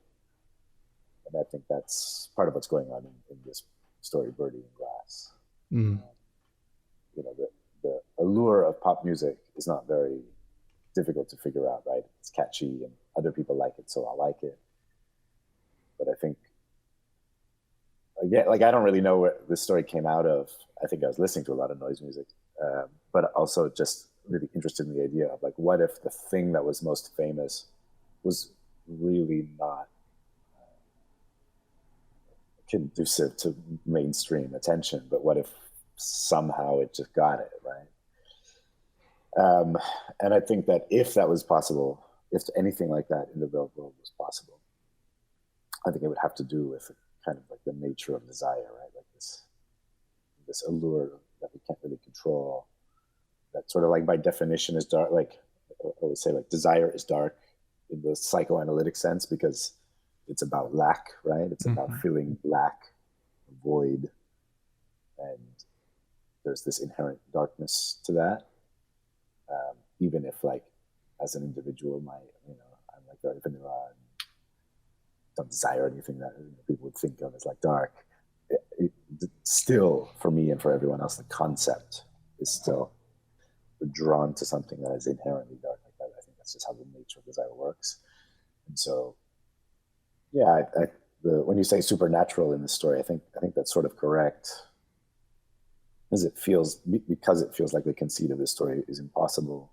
And I think that's part of what's going on in this story, Birdie and Glass. Mm. Um, the allure of pop music is not very difficult to figure out, right? It's catchy and other people like it, so I like it. But I think, again, like I don't really know where this story came out of. I think I was listening to a lot of noise music, but also just really interested in the idea of like, what if the thing that was most famous was really not conducive to mainstream attention, but what if somehow it just got it right? And I think that if that was possible, if anything like that in the real world was possible, I think it would have to do with kind of like the nature of desire, right? Like this allure that we can't really control. That sort of like by definition is dark. Like I always say, like desire is dark in the psychoanalytic sense because it's about lack, right? It's about Mm-hmm. feeling lack, void, and there's this inherent darkness to that. Even if, like, as an individual, I'm like very vanilla and don't desire anything that people would think of as like dark. Still, for me and for everyone else, the concept is still drawn to something that is inherently dark like that. I think that's just how the nature of desire works. And so, yeah, when you say supernatural in this story, I think that's sort of correct. As it feels, because it feels like the conceit of this story is impossible,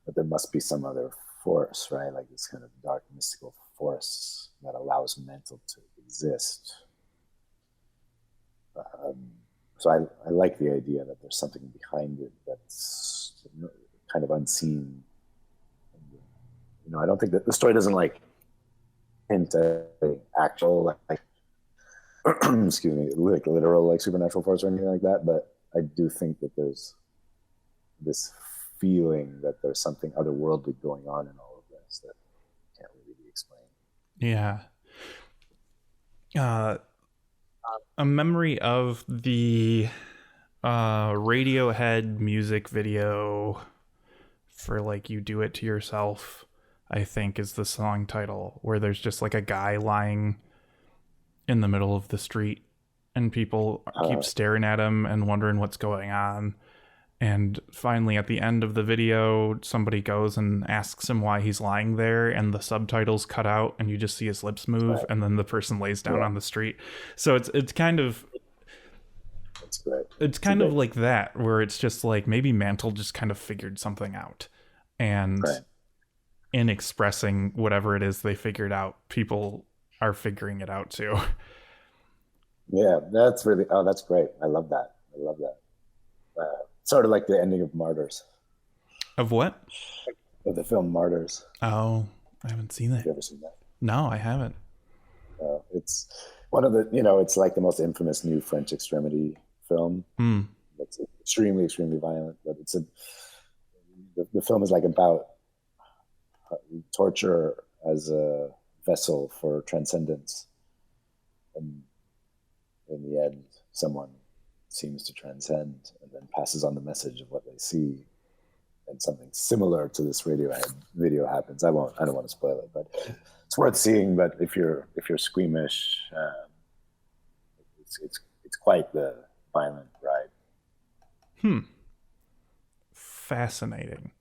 but there must be some other force, right? Like this kind of dark mystical force that allows mental to exist. Um, so I like the idea that there's something behind it that's kind of unseen. I don't think that the story doesn't like hint at actual like excuse me, like literal like supernatural force or anything like that. But I do think that there's this feeling that there's something otherworldly going on in all of this that can't really be explained. Yeah. A memory of the Radiohead music video for like You Do It to Yourself, I think is the song title, where there's just like a guy lying in the middle of the street and people keep staring at him and wondering what's going on. And finally, at the end of the video, somebody goes and asks him why he's lying there, and the subtitles cut out, and you just see his lips move, and then the person lays down on the street. So it's kind of... That's great. It's kind of like that, where it's just like maybe Mantle just kind of figured something out. And in expressing whatever it is they figured out, people are figuring it out too. Yeah, that's really... Oh, that's great. I love that. Sort of like the ending of Martyrs. Of what? Of the film Martyrs. Oh, I haven't seen that. Have you ever seen that? No, I haven't. It's one of the, it's like the most infamous new French extremity film. It's extremely, extremely violent, but the film is like about torture as a vessel for transcendence. And in the end, someone seems to transcend and then passes on the message of what they see, and something similar to this Radiohead video happens. I don't want to spoil it, but it's worth seeing. But if you're squeamish, it's quite the violent ride. Fascinating.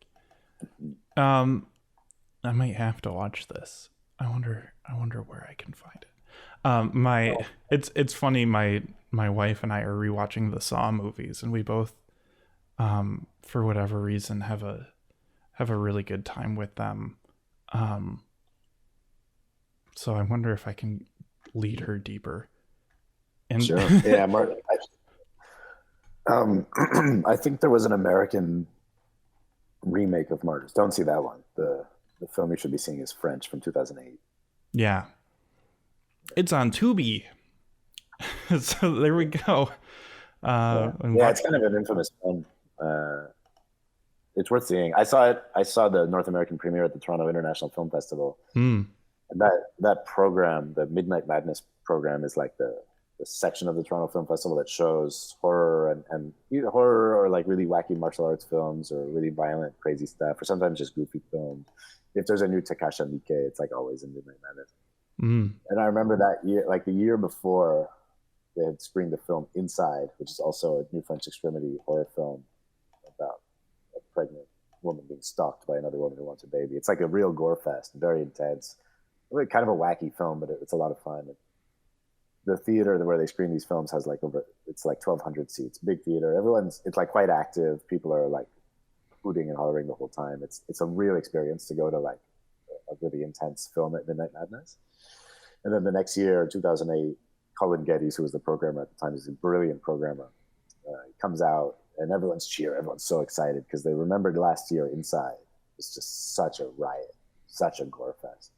I might have to watch this. I wonder where I can find it. It's funny, my wife and I are rewatching the Saw movies, and we both, for whatever reason, have a really good time with them. So I wonder if I can lead her deeper. And sure. Yeah, Martin. I think there was an American remake of Martyrs. Don't see that one. The film you should be seeing is French from 2008. Yeah. It's on Tubi. So there we go. It's kind of an infamous film. It's worth seeing. I saw the North American premiere at the Toronto International Film Festival. And that program, the Midnight Madness program, is like the section of the Toronto Film Festival that shows horror and either horror or like really wacky martial arts films or really violent, crazy stuff, or sometimes just goofy films. If there's a new Takashi Miike, it's like always in Midnight Madness. And I remember that year, like the year before, they had screened the film Inside, which is also a new French extremity horror film about a pregnant woman being stalked by another woman who wants a baby. It's like a real gore fest, very intense. Really kind of a wacky film, but it's a lot of fun. The theater where they screen these films has it's like 1,200 seats, big theater. It's like quite active. People are like hooting and hollering the whole time. It's a real experience to go to like a really intense film at Midnight Madness. And then the next year, 2008, Colin Geddes, who was the programmer at the time, he's a brilliant programmer, comes out and everyone's cheering. Everyone's so excited because they remembered last year Inside was just such a riot, such a gore fest.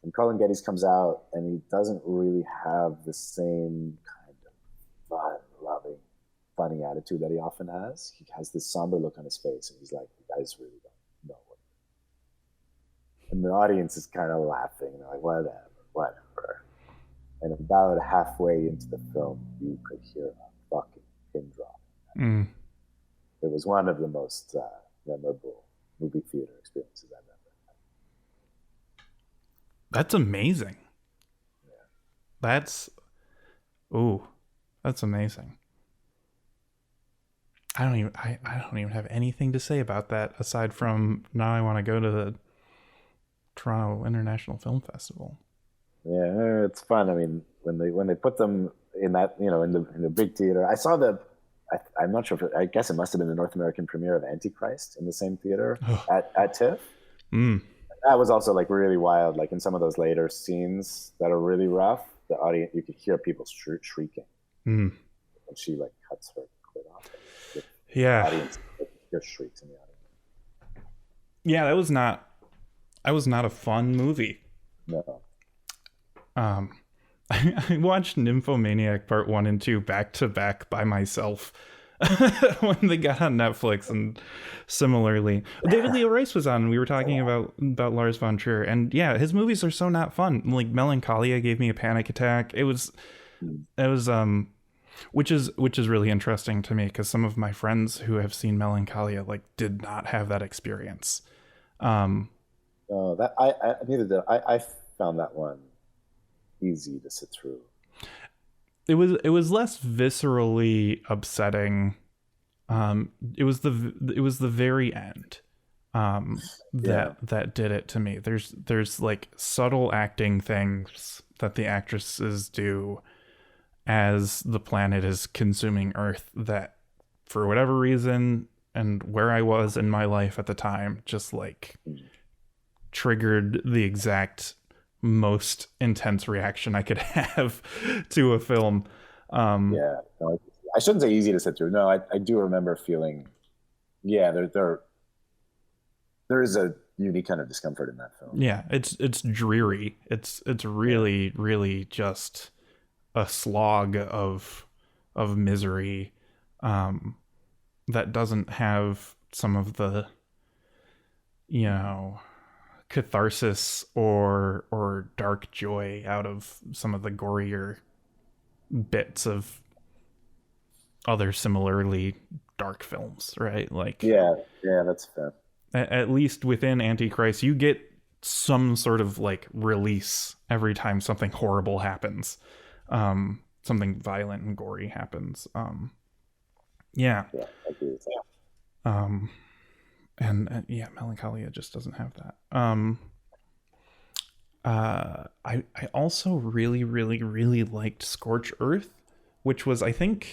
And Colin Geddes comes out and he doesn't really have the same kind of fun-loving, funny attitude that he often has. He has this somber look on his face and he's like, you guys really don't know what. And the audience is kind of laughing. They're like, whatever. And about halfway into the film, you could hear a fucking pin drop. It was one of the most memorable movie theater experiences I've ever had. That's amazing. Yeah. That's amazing. I don't even have anything to say about that aside from now I want to go to the Toronto International Film Festival. Yeah, it's fun. I mean, when they put them in that, in the big theater, I saw I'm not sure I guess it must have been the North American premiere of Antichrist in the same theater at TIFF. That was also like really wild. Like in some of those later scenes that are really rough, the audience, you could hear people shrieking. And she like cuts her clit off. Yeah. The audience, hear shrieks in the audience. Yeah, that was not a fun movie. No. I watched Nymphomaniac Part 1 and 2 back to back by myself when they got on Netflix. And similarly, David Leo Rice was on. We were talking about Lars von Trier, and yeah, his movies are so not fun. Like Melancholia gave me a panic attack. It was which is really interesting to me, because some of my friends who have seen Melancholia like did not have that experience. That I neither did I found that one easy to sit through. It was less viscerally upsetting. It was the very end that did it to me. There's like subtle acting things that the actresses do as the planet is consuming Earth that, for whatever reason and where I was in my life at the time, just like triggered the exact most intense reaction I could have to a film. No, I shouldn't say easy to sit through. No, I do remember feeling, there is a unique kind of discomfort in that film. Yeah, it's dreary. It's really, really just a slog of misery that doesn't have some of the, catharsis or dark joy out of some of the gorier bits of other similarly dark films, right? Like, yeah, that's fair. At least within Antichrist, you get some sort of like release every time something horrible happens, something violent and gory happens. I agree with that. And Melancholia just doesn't have that. I also really, really, really liked Scorch Earth, which was, I think,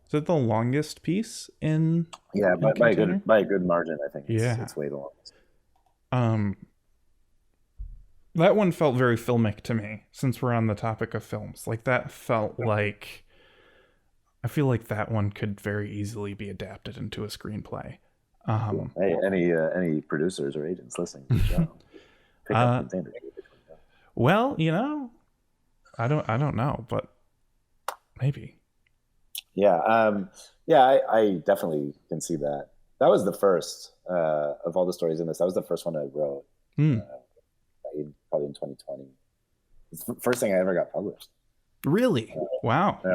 is it the longest piece in? Yeah, by a good margin, I think. It's way the longest. That one felt very filmic to me, since we're on the topic of films. Like, that felt like, I feel like that one could very easily be adapted into a screenplay. Hey, any producers or agents listening to the show, pick up contenders. Well, I don't know, but maybe. Yeah, I definitely can see that. That was the first of all the stories in this. That was the first one I wrote, probably in 2020. It's the first thing I ever got published. Really? Wow. I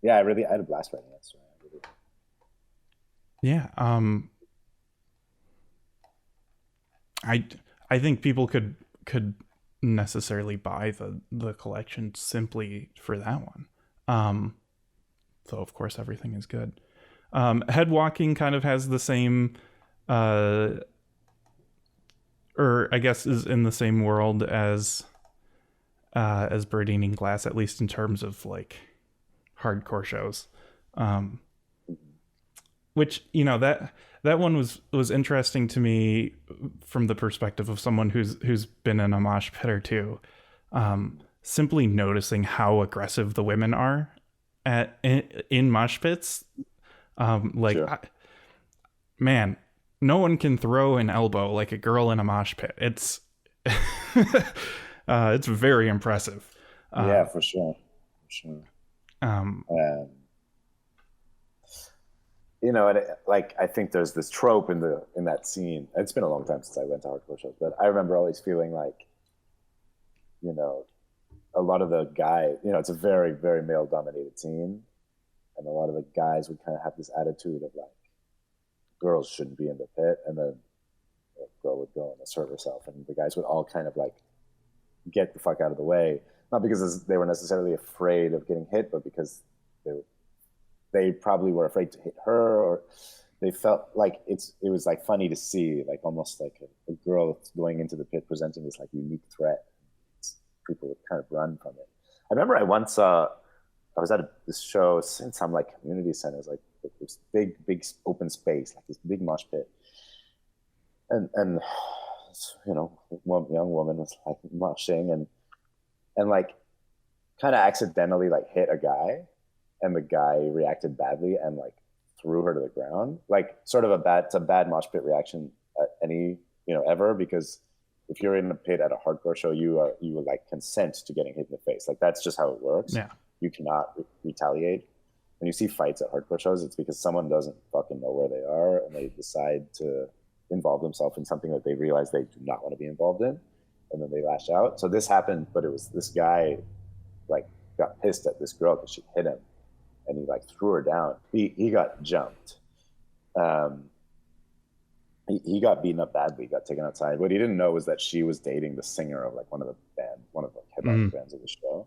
had a blast writing that story. Yeah. I think people could necessarily buy the collection simply for that one. So of course everything is good. Head Walking kind of has the same, or I guess is in the same world as Bird Eating Glass, at least in terms of like hardcore shows. Which, that one was interesting to me from the perspective of someone who's been in a mosh pit or two. Simply noticing how aggressive the women are in mosh pits. Sure. Man, no one can throw an elbow like a girl in a mosh pit. It's it's very impressive. For sure. I think there's this trope in that scene. It's been a long time since I went to hardcore shows, but I remember always feeling like, a lot of the guys, it's a very, very male dominated scene. And a lot of the guys would kind of have this attitude of like, girls shouldn't be in the pit. And then a girl would go and assert herself. And the guys would all kind of like get the fuck out of the way. Not because they were necessarily afraid of getting hit, but because they probably were afraid to hit her, or they felt like it was like funny to see, like almost like a girl going into the pit presenting this like unique threat. People would kind of run from it. I remember I once I was at this show in some like community centers, like this big open space, like this big mosh pit, and one young woman was like moshing and like kind of accidentally like hit a guy, and the guy reacted badly and like threw her to the ground. Like sort of it's a bad mosh pit reaction ever, because if you're in a pit at a hardcore show, you will like consent to getting hit in the face. Like that's just how it works. Yeah. you cannot retaliate. When you see fights at hardcore shows, it's because someone doesn't fucking know where they are and they decide to involve themselves in something that they realize they do not want to be involved in, and then they lash out. So this happened, but it was this guy like got pissed at this girl because she hit him, and he like threw her down. He got jumped. He got beaten up badly, got taken outside. What he didn't know was that she was dating the singer of like one of the headlining bands of the show.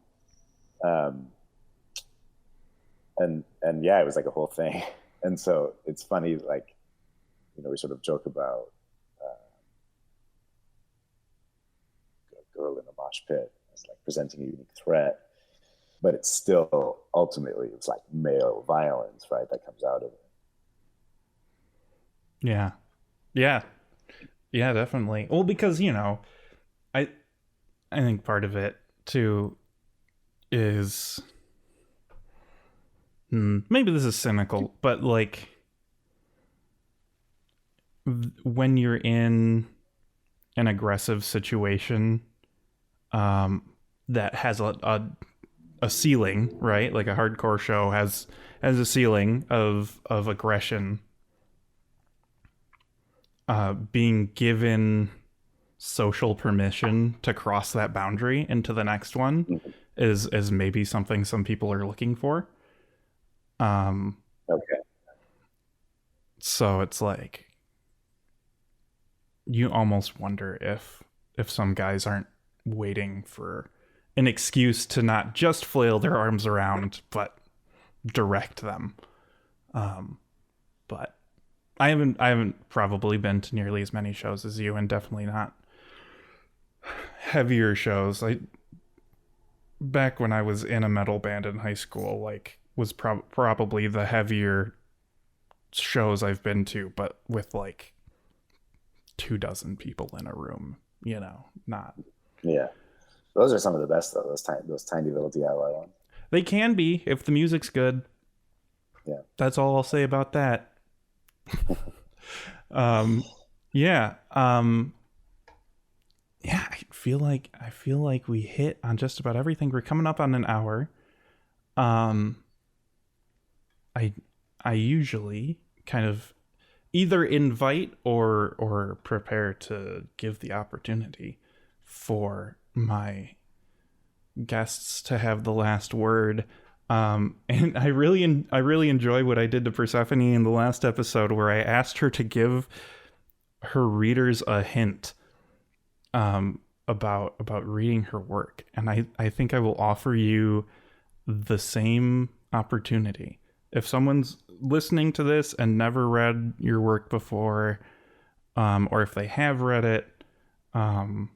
And yeah, it was like a whole thing. And so it's funny, like, you know, we sort of joke about a girl in a mosh pit as like presenting a unique threat, but it's still ultimately it's like male violence, right? That comes out of it. Yeah, definitely. Well, because, you know, I think part of it too is maybe this is cynical, but like when you're in an aggressive situation that has a ceiling, right? Like a hardcore show has a ceiling of aggression. Being given social permission to cross that boundary into the next one is maybe something some people are looking for. Okay. So it's like you almost wonder if some guys aren't waiting for an excuse to not just flail their arms around, but direct them. But I haven't probably been to nearly as many shows as you, and definitely not heavier shows. Back when I was in a metal band in high school, like was probably the heavier shows I've been to, but with like 24 people in a room, you know, not. Yeah. Those are some of the best though, those tiny little DIY ones. They can be if the music's good. Yeah. That's all I'll say about that. Yeah. Yeah, I feel like we hit on just about everything. We're coming up on an hour. I usually kind of either invite or prepare to give the opportunity for my guests to have the last word. And I really enjoy what I did to Persephone in the last episode, where I asked her to give her readers a hint about reading her work, and I think I will offer you the same opportunity. If someone's listening to this and never read your work before, or if they have read it, I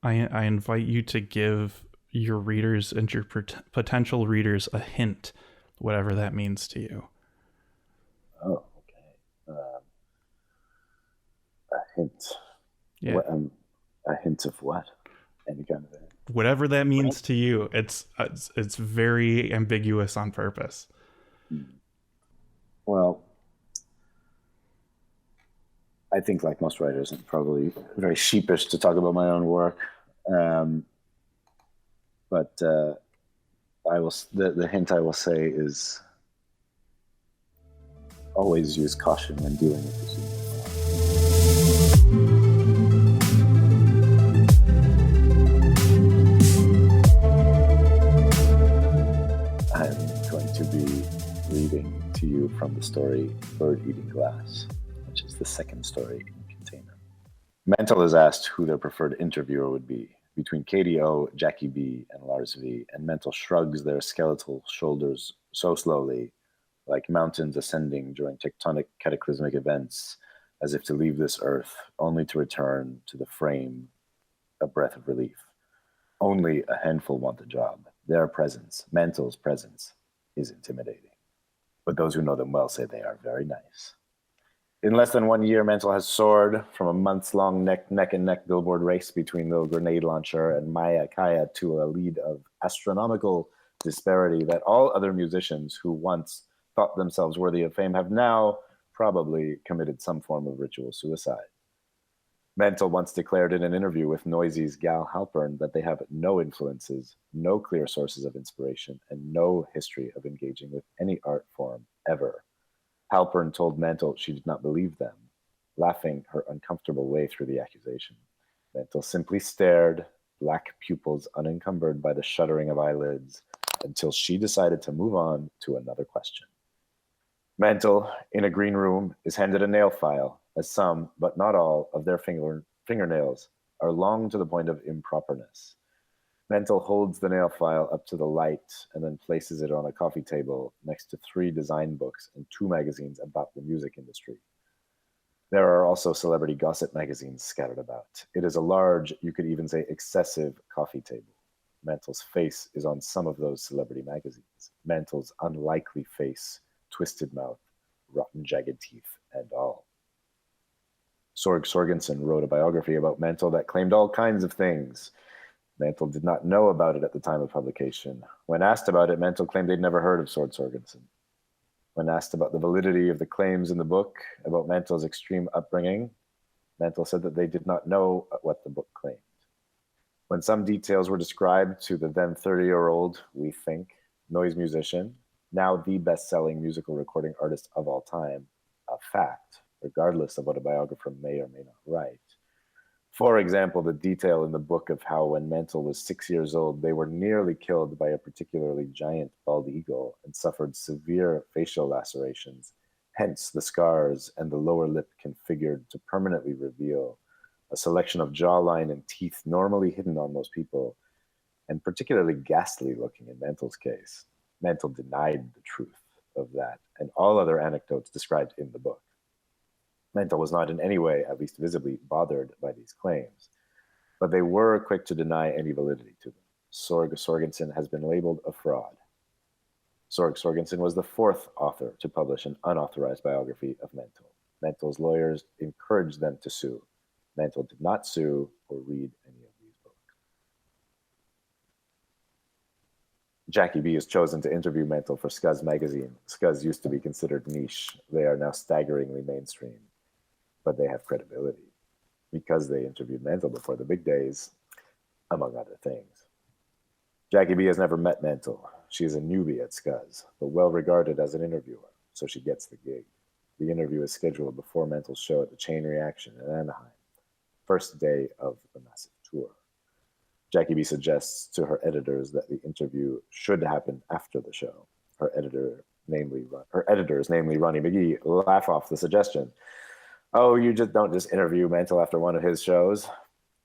invite you to give your readers and your potential readers a hint, whatever that means to you. Oh, okay. A hint. Yeah. A hint of what? Any kind of hint. Whatever that means to you. It's very ambiguous on purpose. Well, I think like most writers, I'm probably very sheepish to talk about my own work. But I will. The hint I will say is always use caution when dealing with this. I'm going to be reading to you from the story Bird Eating Glass, which is the second story in the container. Mental is asked who their preferred interviewer would be between Katie O, Jackie B, and Lars V, and Mental shrugs their skeletal shoulders so slowly, like mountains ascending during tectonic cataclysmic events, as if to leave this earth, only to return to the frame a breath of relief. Only a handful want the job. Their presence, Mental's presence, is intimidating. But those who know them well say they are very nice. In less than 1 year, Mental has soared from a months-long neck-and-neck billboard race between Little Grenade Launcher and Maya Kaya to a lead of astronomical disparity that all other musicians who once thought themselves worthy of fame have now probably committed some form of ritual suicide. Mental once declared in an interview with Noisy's Gal Halpern that they have no influences, no clear sources of inspiration, and no history of engaging with any art form ever. Halpern told Mental she did not believe them, laughing her uncomfortable way through the accusation. Mental simply stared, black pupils unencumbered by the shuddering of eyelids, until she decided to move on to another question. Mental, in a green room, is handed a nail file, as some, but not all, of their fingernails are long to the point of improperness. Mental holds the nail file up to the light and then places it on a coffee table next to 3 design books and 2 magazines about the music industry. There are also celebrity gossip magazines scattered about. It is a large, you could even say excessive, coffee table. Mental's face is on some of those celebrity magazines. Mental's unlikely face, twisted mouth, rotten jagged teeth, and all. Sorg Sorgensen wrote a biography about Mental that claimed all kinds of things. Mental did not know about it at the time of publication. When asked about it, Mental claimed they'd never heard of Sorg Sorgensen. When asked about the validity of the claims in the book about Mental's extreme upbringing, Mental said that they did not know what the book claimed. When some details were described to the then 30-year-old, we think, noise musician, now the best-selling musical recording artist of all time, a fact, regardless of what a biographer may or may not write. For example, the detail in the book of how when Mental was 6 years old, they were nearly killed by a particularly giant bald eagle and suffered severe facial lacerations, hence the scars and the lower lip configured to permanently reveal a selection of jawline and teeth normally hidden on most people, and particularly ghastly looking in Mental's case. Mental denied the truth of that and all other anecdotes described in the book. Mental was not in any way, at least visibly, bothered by these claims, but they were quick to deny any validity to them. Sorg Sorgensen has been labeled a fraud. Sorg Sorgensen was the 4th author to publish an unauthorized biography of Mental. Mental's lawyers encouraged them to sue. Mental did not sue or read any of these books. Jackie B is chosen to interview Mental for Scuzz magazine. Scuzz used to be considered niche. They are now staggeringly mainstream, but they have credibility because they interviewed Mental before the big days, among other things. Jackie B has never met Mental. She is a newbie at Scuzz, but well regarded as an interviewer, so she gets the gig. The interview is scheduled before Mental's show at the Chain Reaction in Anaheim, first day of the massive tour. Jackie B suggests to her editors that the interview should happen after the show. Her editors, namely Ronnie McGee, laugh off the suggestion. Oh, you just don't just interview Mental after one of his shows.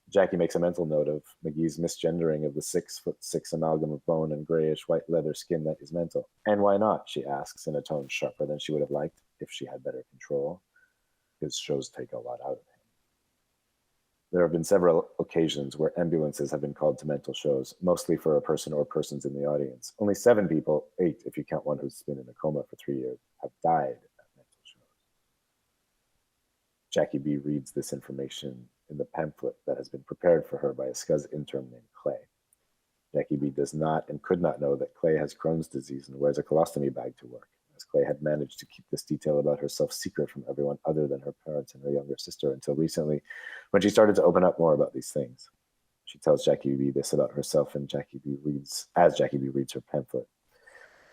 Jackie makes a mental note of McGee's misgendering of the 6'6" amalgam of bone and grayish white leather skin that is Mental. And why not, she asks in a tone sharper than she would have liked if she had better control. His shows take a lot out of him. There have been several occasions where ambulances have been called to Mental shows, mostly for a person or persons in the audience. Only 7 people, 8 if you count one who's been in a coma for 3 years, have died at Mental shows. Jackie B reads this information in the pamphlet that has been prepared for her by a Scuzz intern named Clay. Jackie B does not and could not know that Clay has Crohn's disease and wears a colostomy bag to work, as Clay had managed to keep this detail about herself secret from everyone other than her parents and her younger sister until recently, when she started to open up more about these things. She tells Jackie B this about herself, and Jackie B reads her pamphlet.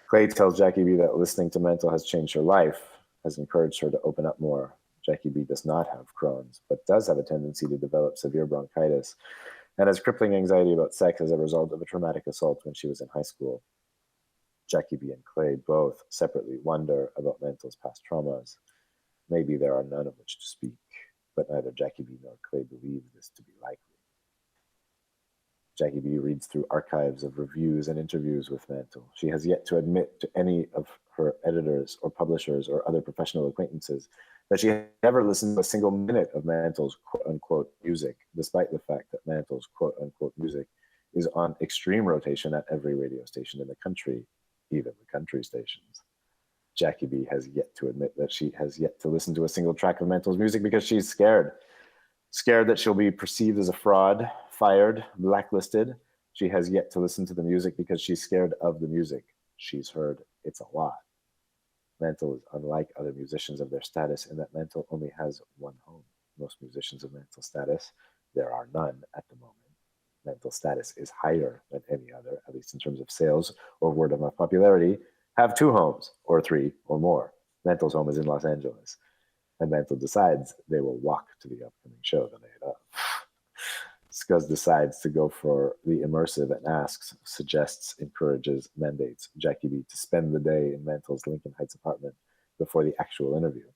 Clay tells Jackie B that listening to Mental has changed her life, has encouraged her to open up more. Jackie B does not have Crohn's, but does have a tendency to develop severe bronchitis and has crippling anxiety about sex as a result of a traumatic assault when she was in high school. Jackie B and Clay both separately wonder about Mental's past traumas. Maybe there are none of which to speak, but neither Jackie B nor Clay believe this to be likely. Jackie B reads through archives of reviews and interviews with Mental. She has yet to admit to any of her editors or publishers or other professional acquaintances that she ever listened to a single minute of Mental's quote-unquote music, despite the fact that Mental's quote-unquote music is on extreme rotation at every radio station in the country, even the country stations. Jackie B has yet to admit that she has yet to listen to a single track of Mental's music because she's scared. Scared that she'll be perceived as a fraud, fired, blacklisted. She has yet to listen to the music because she's scared of the music. She's heard it's a lot. Mental is unlike other musicians of their status in that Mental only has one home. most musicians of mental status. There are none at the moment. Mental status is higher than any other, at least in terms of sales or word of mouth popularity, have 2 homes or 3 or more. Mental's home is in Los Angeles, and Mental decides they will walk to the upcoming show the night of. Scuzz decides to go for the immersive and asks, suggests, encourages, mandates Jackie B to spend the day in Mental's Lincoln Heights apartment before the actual interview.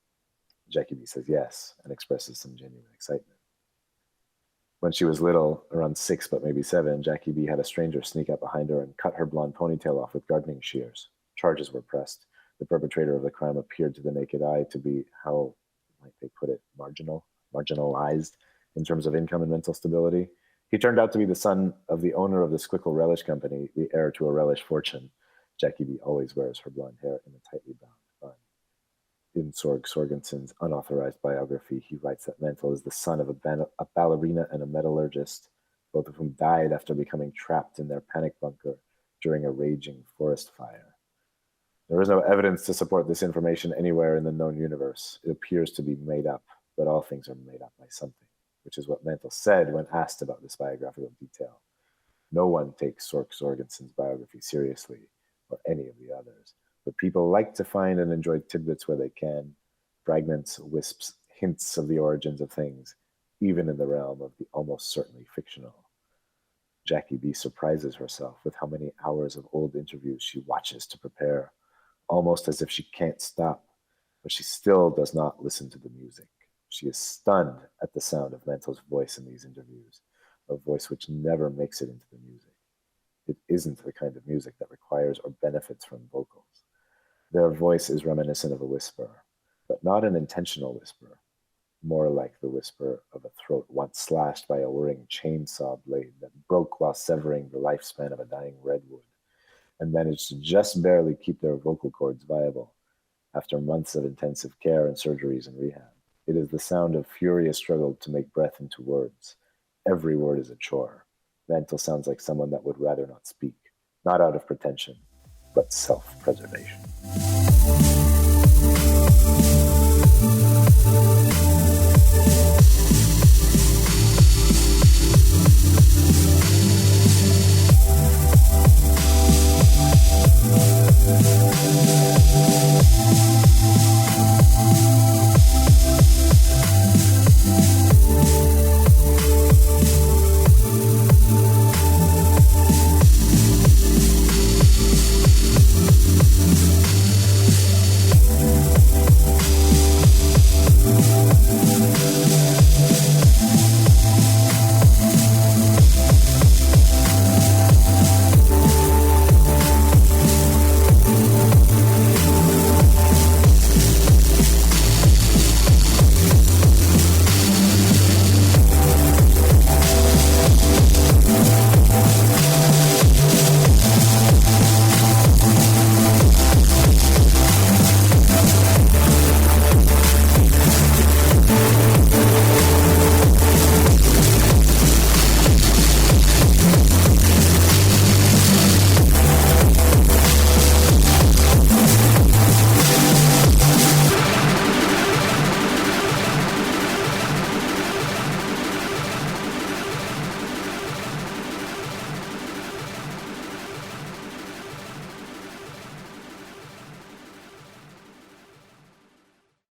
Jackie B says yes and expresses some genuine excitement. When she was little, around 6 but maybe 7, Jackie B had a stranger sneak up behind her and cut her blonde ponytail off with gardening shears. Charges were pressed. The perpetrator of the crime appeared to the naked eye to be, how might they put it, marginalized in terms of income and mental stability. He turned out to be the son of the owner of the Squickle Relish Company, the heir to a relish fortune. Jackie B always wears her blonde hair in a tightly bound bun. In Sorg Sorgensen's unauthorized biography, he writes that Mental is the son of a ballerina and a metallurgist, both of whom died after becoming trapped in their panic bunker during a raging forest fire. There is no evidence to support this information anywhere in the known universe. It appears to be made up, but all things are made up by something, which is what Mental said when asked about this biographical detail. No one takes Sorg Sorgensen's biography seriously, or any of the others, but people like to find and enjoy tidbits where they can, fragments, wisps, hints of the origins of things, even in the realm of the almost certainly fictional. Jackie B surprises herself with how many hours of old interviews she watches to prepare, almost as if she can't stop, but she still does not listen to the music. She is stunned at the sound of Mental's voice in these interviews, a voice which never makes it into the music. It isn't the kind of music that requires or benefits from vocals. Their voice is reminiscent of a whisper, but not an intentional whisper, more like the whisper of a throat once slashed by a whirring chainsaw blade that broke while severing the lifespan of a dying redwood, and managed to just barely keep their vocal cords viable after months of intensive care and surgeries and rehab. It is the sound of furious struggle to make breath into words. Every word is a chore. Mental sounds like someone that would rather not speak, not out of pretension, but self-preservation.